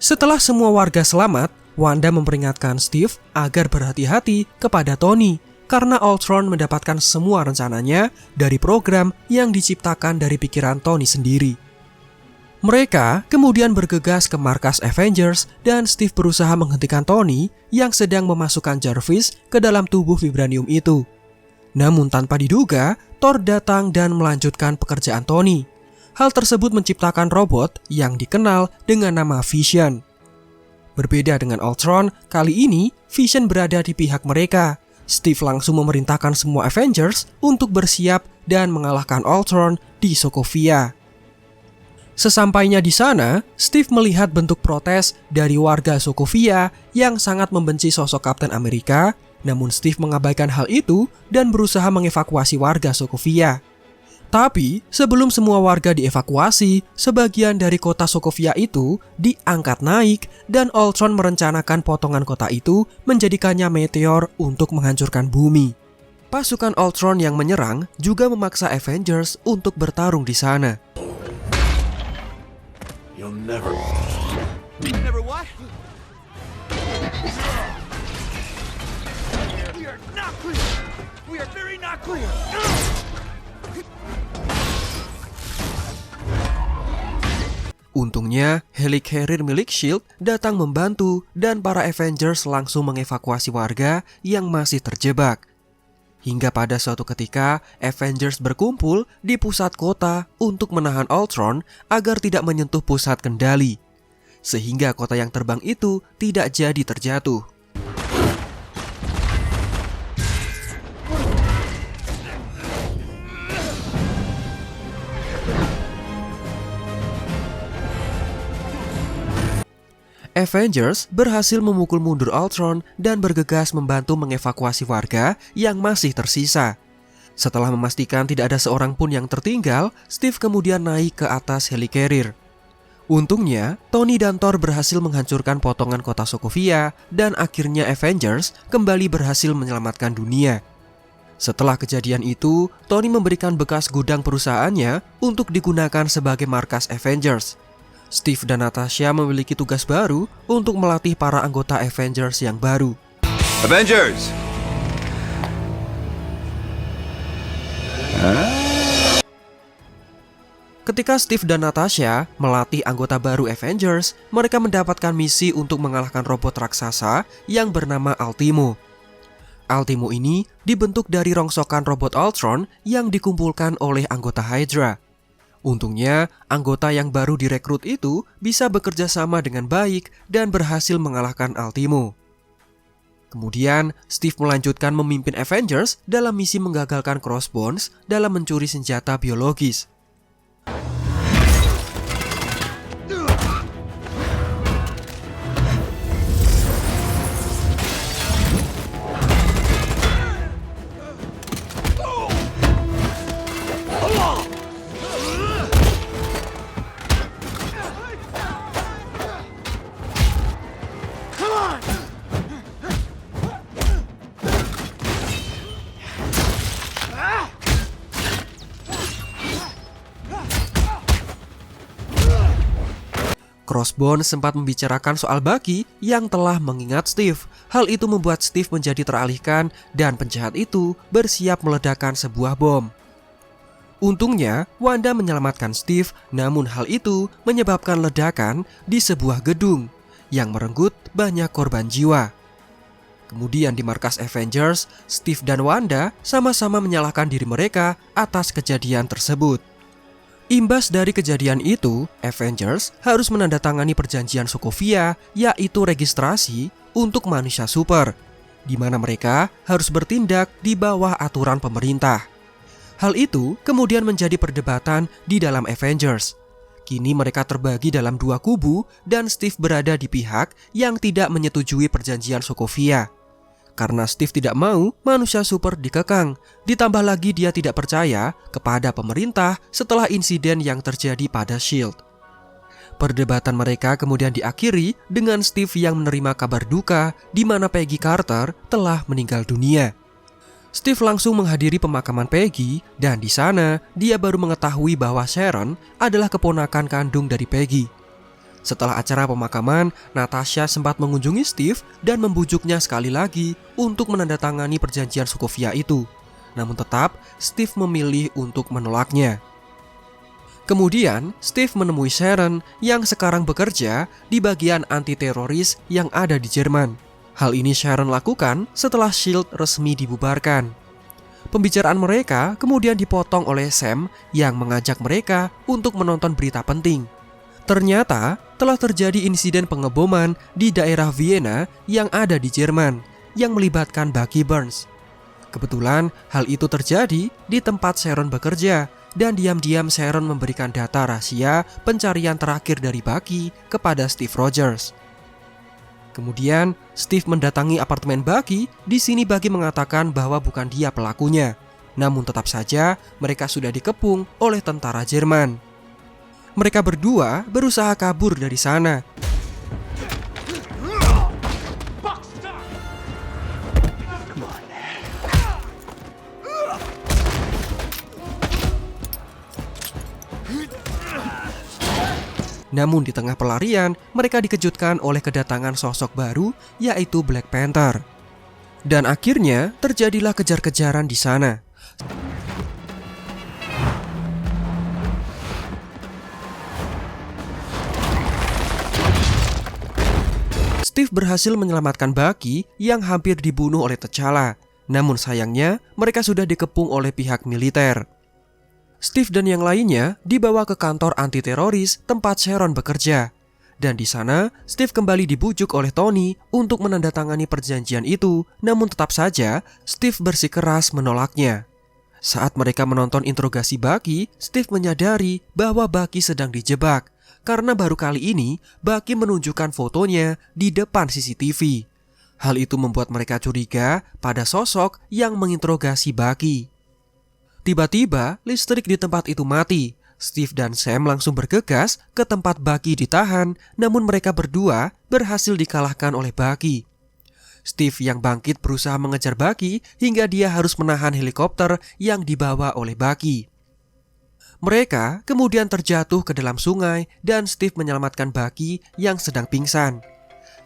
[SPEAKER 1] Setelah semua warga selamat, Wanda memperingatkan Steve agar berhati-hati kepada Tony karena Ultron mendapatkan semua rencananya dari program yang diciptakan dari pikiran Tony sendiri. Mereka kemudian bergegas ke markas Avengers dan Steve berusaha menghentikan Tony yang sedang memasukkan Jarvis ke dalam tubuh vibranium itu. Namun tanpa diduga, Thor datang dan melanjutkan pekerjaan Tony. Hal tersebut menciptakan robot yang dikenal dengan nama Vision. Berbeda dengan Ultron, kali ini Vision berada di pihak mereka. Steve langsung memerintahkan semua Avengers untuk bersiap dan mengalahkan Ultron di Sokovia. Sesampainya di sana, Steve melihat bentuk protes dari warga Sokovia yang sangat membenci sosok Kapten Amerika. Namun Steve mengabaikan hal itu dan berusaha mengevakuasi warga Sokovia. Tapi sebelum semua warga dievakuasi, sebagian dari kota Sokovia itu diangkat naik dan Ultron merencanakan potongan kota itu menjadikannya meteor untuk menghancurkan bumi. Pasukan Ultron yang menyerang juga memaksa Avengers untuk bertarung di sana.
[SPEAKER 2] You'll never.
[SPEAKER 4] Never what? We are not clear. We are very not clear.
[SPEAKER 1] Untungnya, heli-carrier milik S.H.I.E.L.D. datang membantu dan para Avengers langsung mengevakuasi warga yang masih terjebak. Hingga pada suatu ketika, Avengers berkumpul di pusat kota untuk menahan Ultron agar tidak menyentuh pusat kendali. Sehingga kota yang terbang itu tidak jadi terjatuh. Avengers berhasil memukul mundur Ultron dan bergegas membantu mengevakuasi warga yang masih tersisa. Setelah memastikan tidak ada seorang pun yang tertinggal, Steve kemudian naik ke atas helicarrier. Untungnya, Tony dan Thor berhasil menghancurkan potongan kota Sokovia dan akhirnya Avengers kembali berhasil menyelamatkan dunia. Setelah kejadian itu, Tony memberikan bekas gudang perusahaannya untuk digunakan sebagai markas Avengers. Steve dan Natasha memiliki tugas baru untuk melatih para anggota Avengers yang baru.
[SPEAKER 2] Avengers!
[SPEAKER 1] Ketika Steve dan Natasha melatih anggota baru Avengers, mereka mendapatkan misi untuk mengalahkan robot raksasa yang bernama Ultimo. Ultimo ini dibentuk dari rongsokan robot Ultron yang dikumpulkan oleh anggota Hydra. Untungnya, anggota yang baru direkrut itu bisa bekerja sama dengan baik dan berhasil mengalahkan Ultimo. Kemudian, Steve melanjutkan memimpin Avengers dalam misi menggagalkan Crossbones dalam mencuri senjata biologis. Crossbones sempat membicarakan soal Bucky yang telah mengingat Steve. Hal itu membuat Steve menjadi teralihkan dan penjahat itu bersiap meledakkan sebuah bom. Untungnya, Wanda menyelamatkan Steve, namun hal itu menyebabkan ledakan di sebuah gedung yang merenggut banyak korban jiwa. Kemudian di markas Avengers, Steve dan Wanda sama-sama menyalahkan diri mereka atas kejadian tersebut. Imbas dari kejadian itu, Avengers harus menandatangani perjanjian Sokovia, yaitu registrasi untuk manusia super, di mana mereka harus bertindak di bawah aturan pemerintah. Hal itu kemudian menjadi perdebatan di dalam Avengers. Kini mereka terbagi dalam dua kubu dan Steve berada di pihak yang tidak menyetujui perjanjian Sokovia. Karena Steve tidak mau manusia super dikekang, ditambah lagi dia tidak percaya kepada pemerintah setelah insiden yang terjadi pada S.H.I.E.L.D. Perdebatan mereka kemudian diakhiri dengan Steve yang menerima kabar duka di mana Peggy Carter telah meninggal dunia. Steve langsung menghadiri pemakaman Peggy dan di sana dia baru mengetahui bahwa Sharon adalah keponakan kandung dari Peggy. Setelah acara pemakaman, Natasha sempat mengunjungi Steve dan membujuknya sekali lagi untuk menandatangani perjanjian Sokovia itu. Namun tetap, Steve memilih untuk menolaknya. Kemudian, Steve menemui Sharon yang sekarang bekerja di bagian anti-teroris yang ada di Jerman. Hal ini Sharon lakukan setelah S.H.I.E.L.D. resmi dibubarkan. Pembicaraan mereka kemudian dipotong oleh Sam yang mengajak mereka untuk menonton berita penting. Ternyata telah terjadi insiden pengeboman di daerah Vienna yang ada di Jerman yang melibatkan Bucky Barnes. Kebetulan hal itu terjadi di tempat Sharon bekerja dan diam-diam Sharon memberikan data rahasia pencarian terakhir dari Bucky kepada Steve Rogers. Kemudian Steve mendatangi apartemen Bucky. Di sini Bucky mengatakan bahwa bukan dia pelakunya. Namun tetap saja mereka sudah dikepung oleh tentara Jerman. Mereka berdua berusaha kabur dari sana. Namun di tengah pelarian, mereka dikejutkan oleh kedatangan sosok baru, yaitu Black Panther. Dan akhirnya terjadilah kejar-kejaran di sana. Steve berhasil menyelamatkan Bucky yang hampir dibunuh oleh T'Challa. Namun sayangnya, mereka sudah dikepung oleh pihak militer. Steve dan yang lainnya dibawa ke kantor anti-teroris tempat Sharon bekerja. Dan di sana, Steve kembali dibujuk oleh Tony untuk menandatangani perjanjian itu. Namun tetap saja, Steve bersikeras menolaknya. Saat mereka menonton interogasi Bucky, Steve menyadari bahwa Bucky sedang dijebak. Karena baru kali ini, Bucky menunjukkan fotonya di depan CCTV. Hal itu membuat mereka curiga pada sosok yang menginterogasi Bucky. Tiba-tiba, listrik di tempat itu mati. Steve dan Sam langsung bergegas ke tempat Bucky ditahan, namun mereka berdua berhasil dikalahkan oleh Bucky. Steve yang bangkit berusaha mengejar Bucky hingga dia harus menahan helikopter yang dibawa oleh Bucky. Mereka kemudian terjatuh ke dalam sungai dan Steve menyelamatkan Bucky yang sedang pingsan.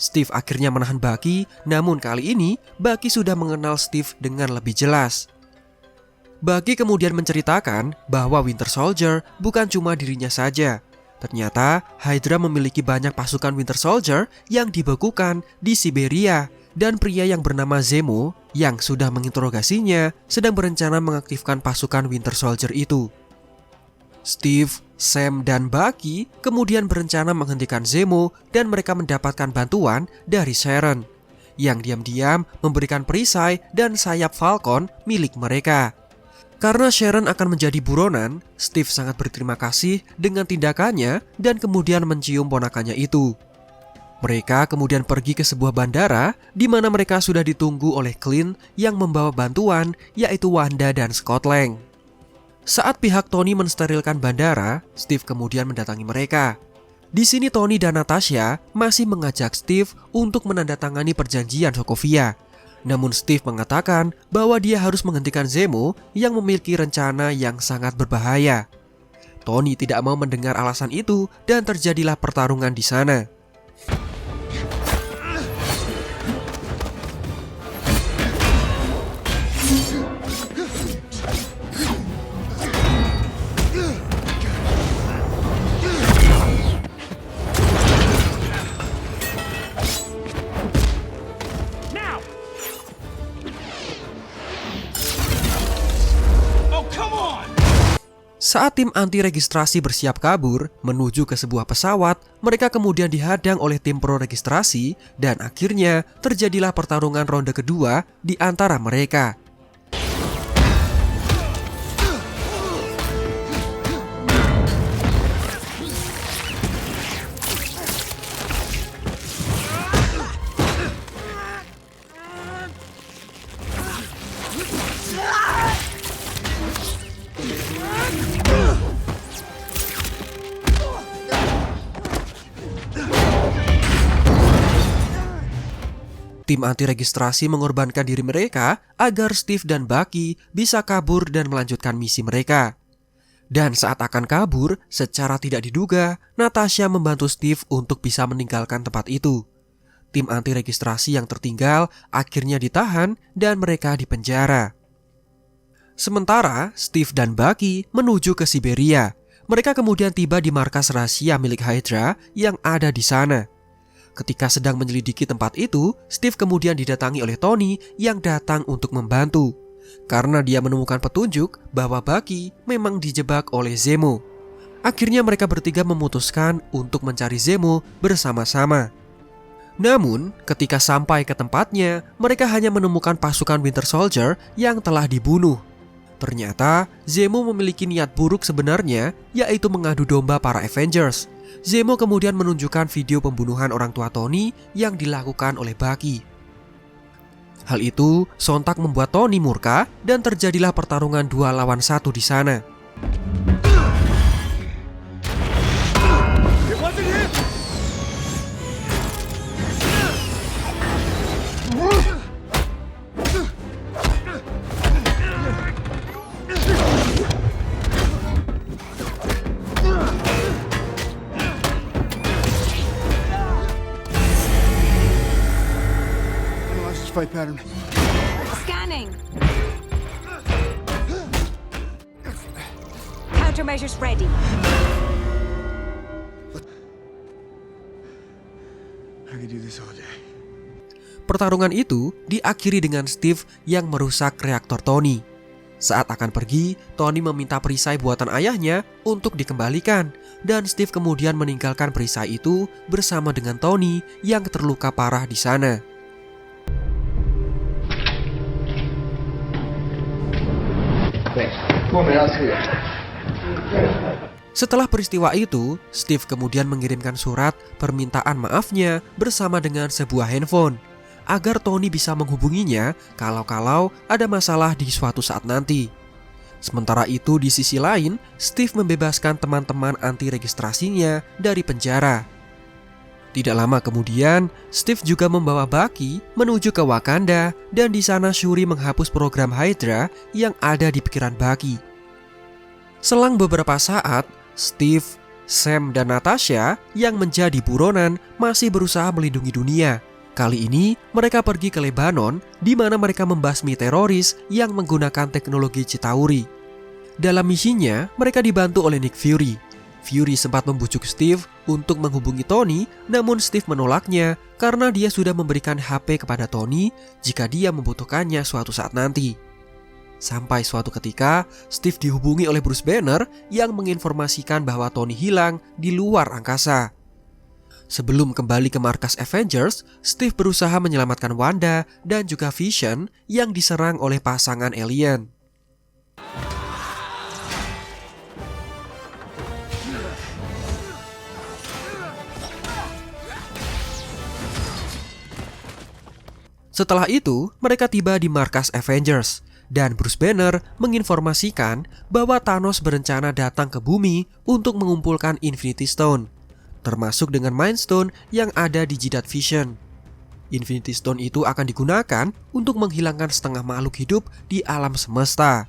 [SPEAKER 1] Steve akhirnya menahan Bucky, namun kali ini Bucky sudah mengenal Steve dengan lebih jelas. Bucky kemudian menceritakan bahwa Winter Soldier bukan cuma dirinya saja. Ternyata Hydra memiliki banyak pasukan Winter Soldier yang dibekukan di Siberia, dan pria yang bernama Zemo yang sudah menginterogasinya sedang berencana mengaktifkan pasukan Winter Soldier itu. Steve, Sam, dan Bucky kemudian berencana menghentikan Zemo dan mereka mendapatkan bantuan dari Sharon yang diam-diam memberikan perisai dan sayap Falcon milik mereka. Karena Sharon akan menjadi buronan, Steve sangat berterima kasih dengan tindakannya dan kemudian mencium ponakannya itu. Mereka kemudian pergi ke sebuah bandara di mana mereka sudah ditunggu oleh Clint yang membawa bantuan, yaitu Wanda dan Scott Lang. Saat pihak Tony mensterilkan bandara, Steve kemudian mendatangi mereka. Di sini Tony dan Natasha masih mengajak Steve untuk menandatangani perjanjian Sokovia. Namun Steve mengatakan bahwa dia harus menghentikan Zemo yang memiliki rencana yang sangat berbahaya. Tony tidak mau mendengar alasan itu dan terjadilah pertarungan di sana. Saat tim anti-registrasi bersiap kabur menuju ke sebuah pesawat, mereka kemudian dihadang oleh tim pro-registrasi dan akhirnya terjadilah pertarungan ronde kedua di antara mereka. Tim anti-registrasi mengorbankan diri mereka agar Steve dan Bucky bisa kabur dan melanjutkan misi mereka. Dan saat akan kabur, secara tidak diduga, Natasha membantu Steve untuk bisa meninggalkan tempat itu. Tim anti-registrasi yang tertinggal akhirnya ditahan dan mereka dipenjara. Sementara Steve dan Bucky menuju ke Siberia. Mereka kemudian tiba di markas rahasia milik Hydra yang ada di sana. Ketika sedang menyelidiki tempat itu, Steve kemudian didatangi oleh Tony yang datang untuk membantu. karena dia menemukan petunjuk bahwa Bucky memang dijebak oleh Zemo. Akhirnya mereka bertiga memutuskan untuk mencari Zemo bersama-sama. Namun, ketika sampai ke tempatnya, mereka hanya menemukan pasukan Winter Soldier yang telah dibunuh. Ternyata, Zemo memiliki niat buruk sebenarnya, yaitu mengadu domba para Avengers. Zemo kemudian menunjukkan video pembunuhan orang tua Tony yang dilakukan oleh Bucky. Hal itu sontak membuat Tony murka dan terjadilah pertarungan 2 lawan 1 di sana.
[SPEAKER 4] It wasn't him!
[SPEAKER 2] Analyze his fight pattern.
[SPEAKER 5] Scanning. Countermeasures ready.
[SPEAKER 2] I could do this all day.
[SPEAKER 1] Pertarungan itu diakhiri dengan Steve yang merusak reaktor Tony. Saat akan pergi, Tony meminta perisai buatan ayahnya untuk dikembalikan, dan Steve kemudian meninggalkan perisai itu bersama dengan Tony yang terluka parah di sana. Setelah peristiwa itu, Steve kemudian mengirimkan surat permintaan maafnya bersama dengan sebuah handphone agar Tony bisa menghubunginya kalau ada masalah di suatu saat nanti. Sementara itu di sisi lain, Steve membebaskan teman-teman anti registrasinya dari penjara. Tidak lama kemudian, Steve juga membawa Bucky menuju ke Wakanda dan di sana Shuri menghapus program Hydra yang ada di pikiran Bucky. Selang beberapa saat, Steve, Sam, dan Natasha yang menjadi buronan masih berusaha melindungi dunia. Kali ini mereka pergi ke Lebanon di mana mereka membasmi teroris yang menggunakan teknologi Chitauri. Dalam misinya, mereka dibantu oleh Nick Fury. Fury sempat membujuk Steve untuk menghubungi Tony, namun Steve menolaknya karena dia sudah memberikan HP kepada Tony jika dia membutuhkannya suatu saat nanti. Sampai suatu ketika, Steve dihubungi oleh Bruce Banner yang menginformasikan bahwa Tony hilang di luar angkasa. Sebelum kembali ke markas Avengers, Steve berusaha menyelamatkan Wanda dan juga Vision yang diserang oleh pasangan alien. Setelah itu, mereka tiba di markas Avengers dan Bruce Banner menginformasikan bahwa Thanos berencana datang ke bumi untuk mengumpulkan Infinity Stone, termasuk dengan Mind Stone yang ada di jidat Vision. Infinity Stone itu akan digunakan untuk menghilangkan setengah makhluk hidup di alam semesta.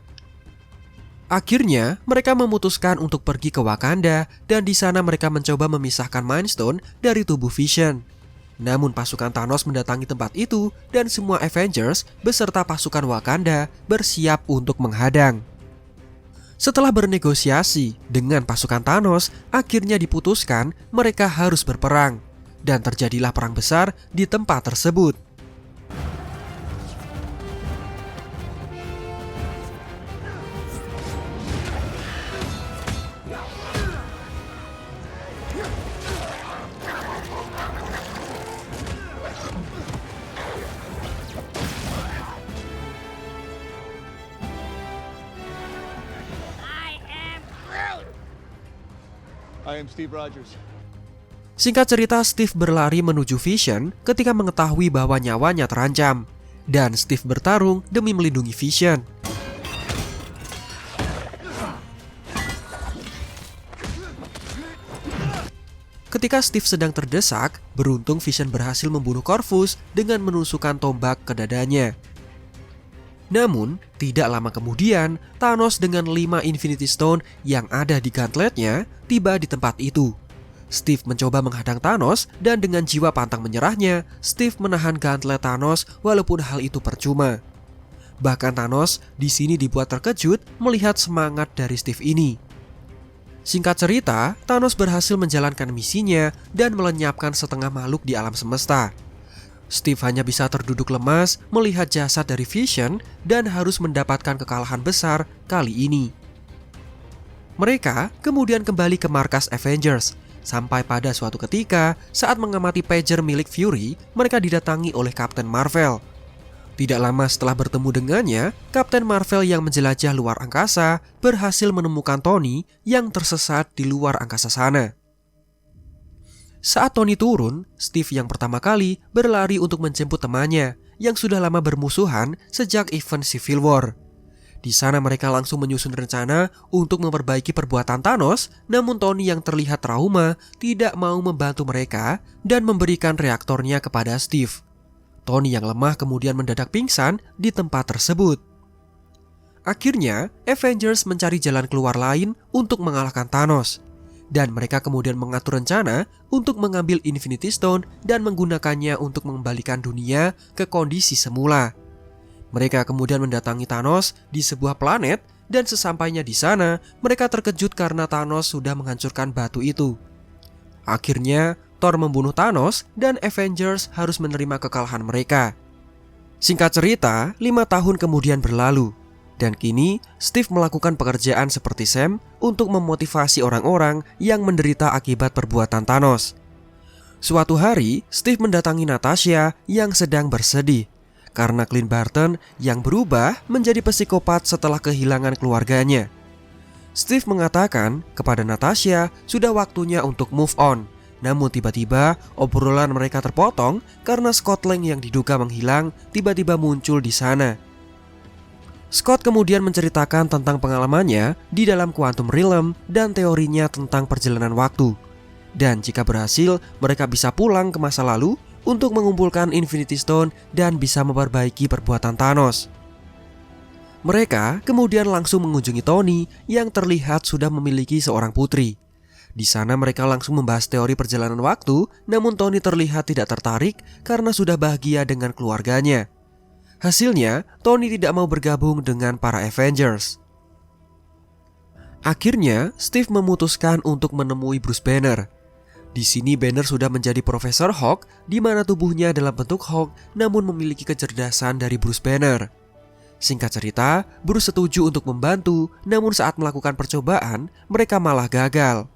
[SPEAKER 1] Akhirnya, mereka memutuskan untuk pergi ke Wakanda dan di sana mereka mencoba memisahkan Mind Stone dari tubuh Vision. Namun pasukan Thanos mendatangi tempat itu dan semua Avengers beserta pasukan Wakanda bersiap untuk menghadang. Setelah bernegosiasi dengan pasukan Thanos, akhirnya diputuskan mereka harus berperang. Dan terjadilah perang besar di tempat tersebut.
[SPEAKER 2] I am Steve Rogers.
[SPEAKER 1] Singkat cerita, Steve berlari menuju Vision ketika mengetahui bahwa nyawanya terancam. Dan Steve bertarung demi melindungi Vision. Ketika Steve sedang terdesak, beruntung Vision berhasil membunuh Corvus dengan menusukkan tombak ke dadanya. Namun, tidak lama kemudian, Thanos dengan 5 Infinity Stone yang ada di gauntletnya tiba di tempat itu. Steve mencoba menghadang Thanos dan dengan jiwa pantang menyerahnya, Steve menahan gauntlet Thanos walaupun hal itu percuma. Bahkan Thanos di sini dibuat terkejut melihat semangat dari Steve ini. Singkat cerita, Thanos berhasil menjalankan misinya dan melenyapkan setengah makhluk di alam semesta. Steve hanya bisa terduduk lemas melihat jasad dari Vision dan harus mendapatkan kekalahan besar kali ini. Mereka kemudian kembali ke markas Avengers, sampai pada suatu ketika saat mengamati pager milik Fury, mereka didatangi oleh Captain Marvel. Tidak lama setelah bertemu dengannya, Captain Marvel yang menjelajah luar angkasa berhasil menemukan Tony yang tersesat di luar angkasa sana. Saat Tony turun, Steve yang pertama kali berlari untuk menjemput temannya yang sudah lama bermusuhan sejak event Civil War. Di sana mereka langsung menyusun rencana untuk memperbaiki perbuatan Thanos, namun Tony yang terlihat trauma tidak mau membantu mereka dan memberikan reaktornya kepada Steve. Tony yang lemah kemudian mendadak pingsan di tempat tersebut. Akhirnya, Avengers mencari jalan keluar lain untuk mengalahkan Thanos. Dan mereka kemudian mengatur rencana untuk mengambil Infinity Stone dan menggunakannya untuk mengembalikan dunia ke kondisi semula. Mereka kemudian mendatangi Thanos di sebuah planet dan sesampainya di sana, mereka terkejut karena Thanos sudah menghancurkan batu itu. Akhirnya, Thor membunuh Thanos dan Avengers harus menerima kekalahan mereka. Singkat cerita, 5 tahun kemudian berlalu. Dan kini, Steve melakukan pekerjaan seperti Sam untuk memotivasi orang-orang yang menderita akibat perbuatan Thanos. Suatu hari, Steve mendatangi Natasha yang sedang bersedih karena Clint Barton yang berubah menjadi psikopat setelah kehilangan keluarganya. Steve mengatakan kepada Natasha sudah waktunya untuk move on. Namun tiba-tiba obrolan mereka terpotong karena Scott Lang yang diduga menghilang tiba-tiba muncul di sana. Scott kemudian menceritakan tentang pengalamannya di dalam Quantum Realm dan teorinya tentang perjalanan waktu. Dan jika berhasil, mereka bisa pulang ke masa lalu untuk mengumpulkan Infinity Stone dan bisa memperbaiki perbuatan Thanos. Mereka kemudian langsung mengunjungi Tony yang terlihat sudah memiliki seorang putri. Di sana mereka langsung membahas teori perjalanan waktu, namun Tony terlihat tidak tertarik karena sudah bahagia dengan keluarganya. Hasilnya, Tony tidak mau bergabung dengan para Avengers. Akhirnya, Steve memutuskan untuk menemui Bruce Banner. Di sini Banner sudah menjadi Profesor Hulk, di mana tubuhnya dalam bentuk Hulk namun memiliki kecerdasan dari Bruce Banner. Singkat cerita, Bruce setuju untuk membantu, namun saat melakukan percobaan, mereka malah gagal.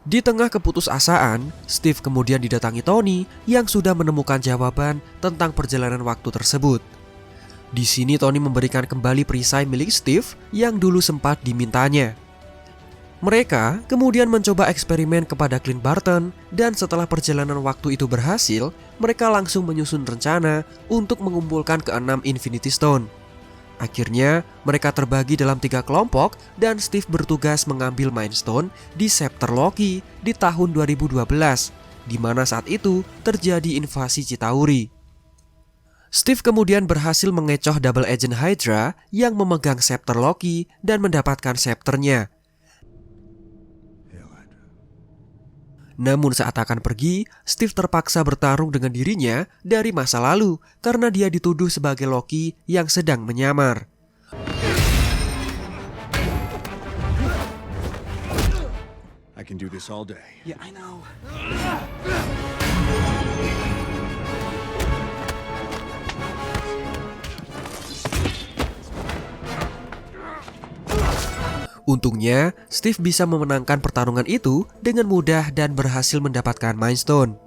[SPEAKER 1] Di tengah keputusasaan, Steve kemudian didatangi Tony yang sudah menemukan jawaban tentang perjalanan waktu tersebut. Di sini Tony memberikan kembali perisai milik Steve yang dulu sempat dimintanya. Mereka kemudian mencoba eksperimen kepada Clint Barton dan setelah perjalanan waktu itu berhasil, mereka langsung menyusun rencana untuk mengumpulkan ke-6 Infinity Stone. Akhirnya, mereka terbagi dalam 3 kelompok dan Steve bertugas mengambil Mind Stone di Scepter Loki di tahun 2012, di mana saat itu terjadi invasi Chitauri. Steve kemudian berhasil mengecoh Double Agent Hydra yang memegang Scepter Loki dan mendapatkan scepternya. Namun saat akan pergi, Steve terpaksa bertarung dengan dirinya dari masa lalu karena dia dituduh sebagai Loki yang sedang menyamar.
[SPEAKER 2] I can do this all day.
[SPEAKER 4] Yeah, I know.
[SPEAKER 1] Untungnya, Steve bisa memenangkan pertarungan itu dengan mudah dan berhasil mendapatkan Mind Stone.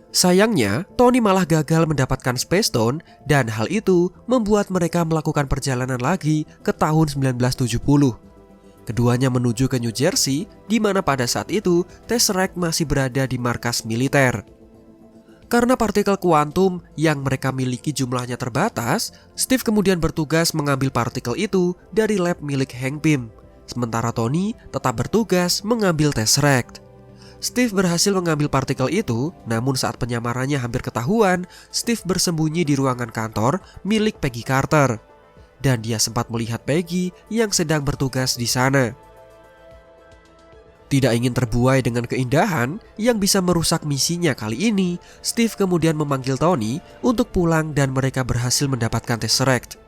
[SPEAKER 1] Sayangnya, Tony malah gagal mendapatkan Space Stone dan hal itu membuat mereka melakukan perjalanan lagi ke tahun 1970. Keduanya menuju ke New Jersey, di mana pada saat itu Tesseract masih berada di markas militer. Karena partikel kuantum yang mereka miliki jumlahnya terbatas, Steve kemudian bertugas mengambil partikel itu dari lab milik Hank Pym. Sementara Tony tetap bertugas mengambil Tesseract. Steve berhasil mengambil partikel itu, namun saat penyamarannya hampir ketahuan, Steve bersembunyi di ruangan kantor milik Peggy Carter. Dan dia sempat melihat Peggy yang sedang bertugas di sana. Tidak ingin terbuai dengan keindahan yang bisa merusak misinya kali ini, Steve kemudian memanggil Tony untuk pulang dan mereka berhasil mendapatkan Tesseract.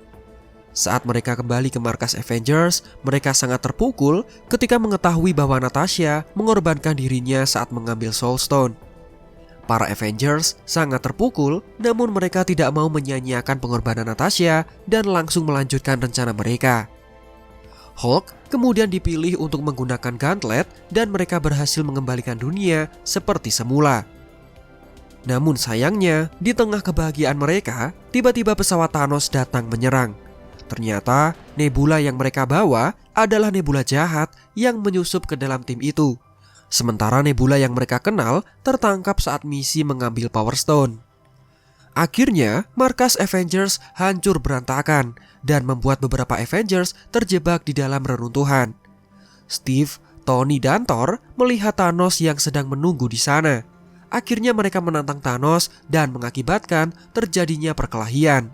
[SPEAKER 1] Saat mereka kembali ke markas Avengers, mereka sangat terpukul ketika mengetahui bahwa Natasha mengorbankan dirinya saat mengambil Soul Stone. Para Avengers sangat terpukul, namun mereka tidak mau menyia-nyiakan pengorbanan Natasha dan langsung melanjutkan rencana mereka. Hulk kemudian dipilih untuk menggunakan gauntlet dan mereka berhasil mengembalikan dunia seperti semula. Namun sayangnya, di tengah kebahagiaan mereka, tiba-tiba pesawat Thanos datang menyerang. Ternyata nebula yang mereka bawa adalah nebula jahat yang menyusup ke dalam tim itu. Sementara nebula yang mereka kenal tertangkap saat misi mengambil Power Stone. Akhirnya, markas Avengers hancur berantakan dan membuat beberapa Avengers terjebak di dalam reruntuhan. Steve, Tony, dan Thor melihat Thanos yang sedang menunggu di sana. Akhirnya mereka menantang Thanos dan mengakibatkan terjadinya perkelahian.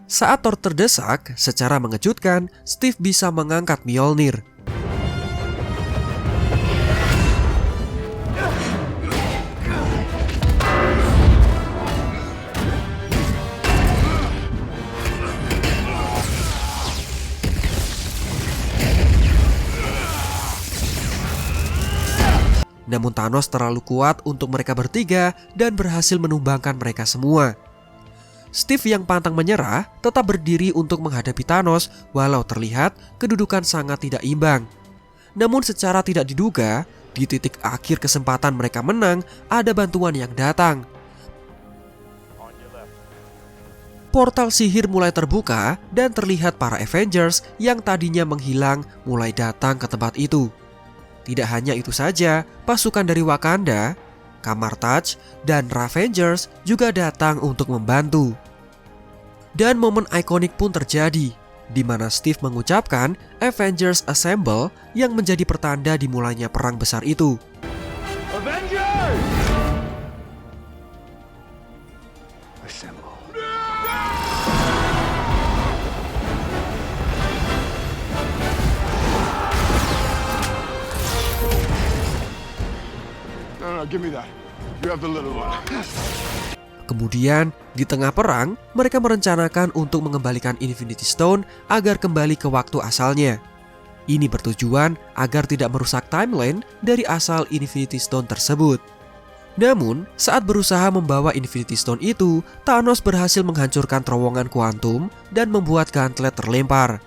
[SPEAKER 1] Saat Thor terdesak, secara mengejutkan, Steve bisa mengangkat Mjolnir. Namun Thanos terlalu kuat untuk mereka bertiga dan berhasil menumbangkan mereka semua. Steve yang pantang menyerah tetap berdiri untuk menghadapi Thanos walau terlihat kedudukan sangat tidak imbang. Namun secara tidak diduga, di titik akhir kesempatan mereka menang, ada bantuan yang datang. Portal sihir mulai terbuka dan terlihat para Avengers yang tadinya menghilang mulai datang ke tempat itu. Tidak hanya itu saja, pasukan dari Wakanda, Kamar-Taj, dan Ravengers juga datang untuk membantu. Dan momen ikonik pun terjadi, di mana Steve mengucapkan Avengers Assemble yang menjadi pertanda dimulainya perang besar itu.
[SPEAKER 4] Avengers!
[SPEAKER 2] Assemble.
[SPEAKER 6] No, give me that. You have the little one.
[SPEAKER 1] Kemudian, di tengah perang, mereka merencanakan untuk mengembalikan Infinity Stone agar kembali ke waktu asalnya. Ini bertujuan agar tidak merusak timeline dari asal Infinity Stone tersebut. Namun, saat berusaha membawa Infinity Stone itu, Thanos berhasil menghancurkan terowongan kuantum dan membuat gauntlet terlempar.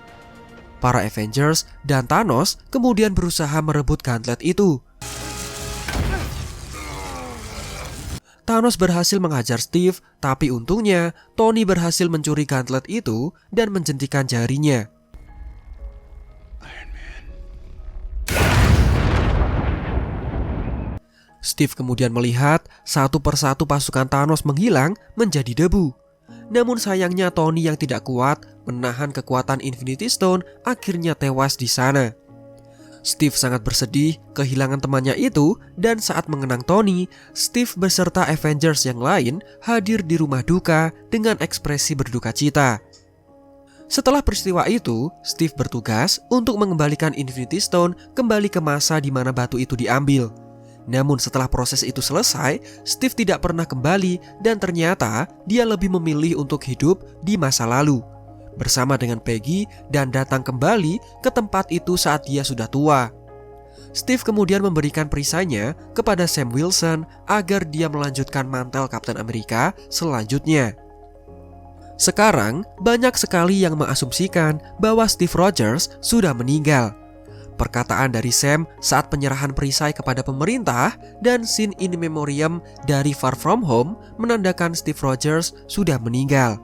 [SPEAKER 1] Para Avengers dan Thanos kemudian berusaha merebut gauntlet itu. Thanos berhasil menghajar Steve, tapi untungnya Tony berhasil mencuri gauntlet itu dan menjentikan jarinya. Steve kemudian melihat satu persatu pasukan Thanos menghilang menjadi debu. Namun sayangnya Tony yang tidak kuat menahan kekuatan Infinity Stone akhirnya tewas di sana. Steve sangat bersedih kehilangan temannya itu dan saat mengenang Tony, Steve beserta Avengers yang lain hadir di rumah duka dengan ekspresi berduka cita. Setelah peristiwa itu, Steve bertugas untuk mengembalikan Infinity Stone kembali ke masa di mana batu itu diambil. Namun setelah proses itu selesai, Steve tidak pernah kembali dan ternyata dia lebih memilih untuk hidup di masa lalu bersama dengan Peggy dan datang kembali ke tempat itu saat dia sudah tua. Steve kemudian memberikan perisainya kepada Sam Wilson agar dia melanjutkan mantel Kapten Amerika selanjutnya. Sekarang, banyak sekali yang mengasumsikan bahwa Steve Rogers sudah meninggal. Perkataan dari Sam saat penyerahan perisai kepada pemerintah dan scene in memoriam dari Far From Home menandakan Steve Rogers sudah meninggal.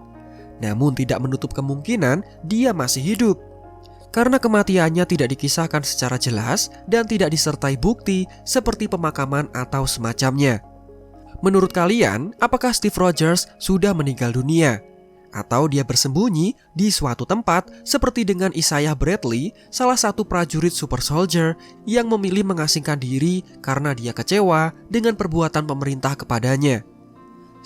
[SPEAKER 1] Namun tidak menutup kemungkinan dia masih hidup. Karena kematiannya tidak dikisahkan secara jelas dan tidak disertai bukti seperti pemakaman atau semacamnya. Menurut kalian, apakah Steve Rogers sudah meninggal dunia? Atau dia bersembunyi di suatu tempat seperti dengan Isaiah Bradley, salah satu prajurit super soldier yang memilih mengasingkan diri karena dia kecewa dengan perbuatan pemerintah kepadanya?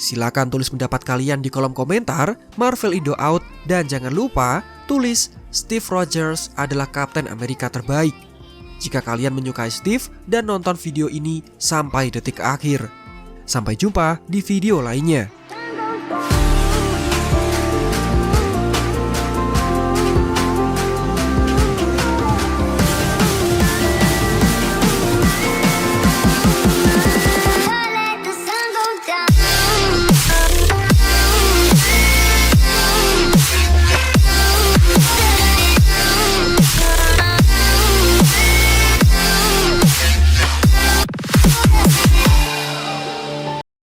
[SPEAKER 1] Silakan tulis pendapat kalian di kolom komentar Marvel Indo Out dan jangan lupa tulis Steve Rogers adalah Kapten Amerika terbaik jika kalian menyukai Steve dan nonton video ini sampai detik akhir. Sampai jumpa di video lainnya.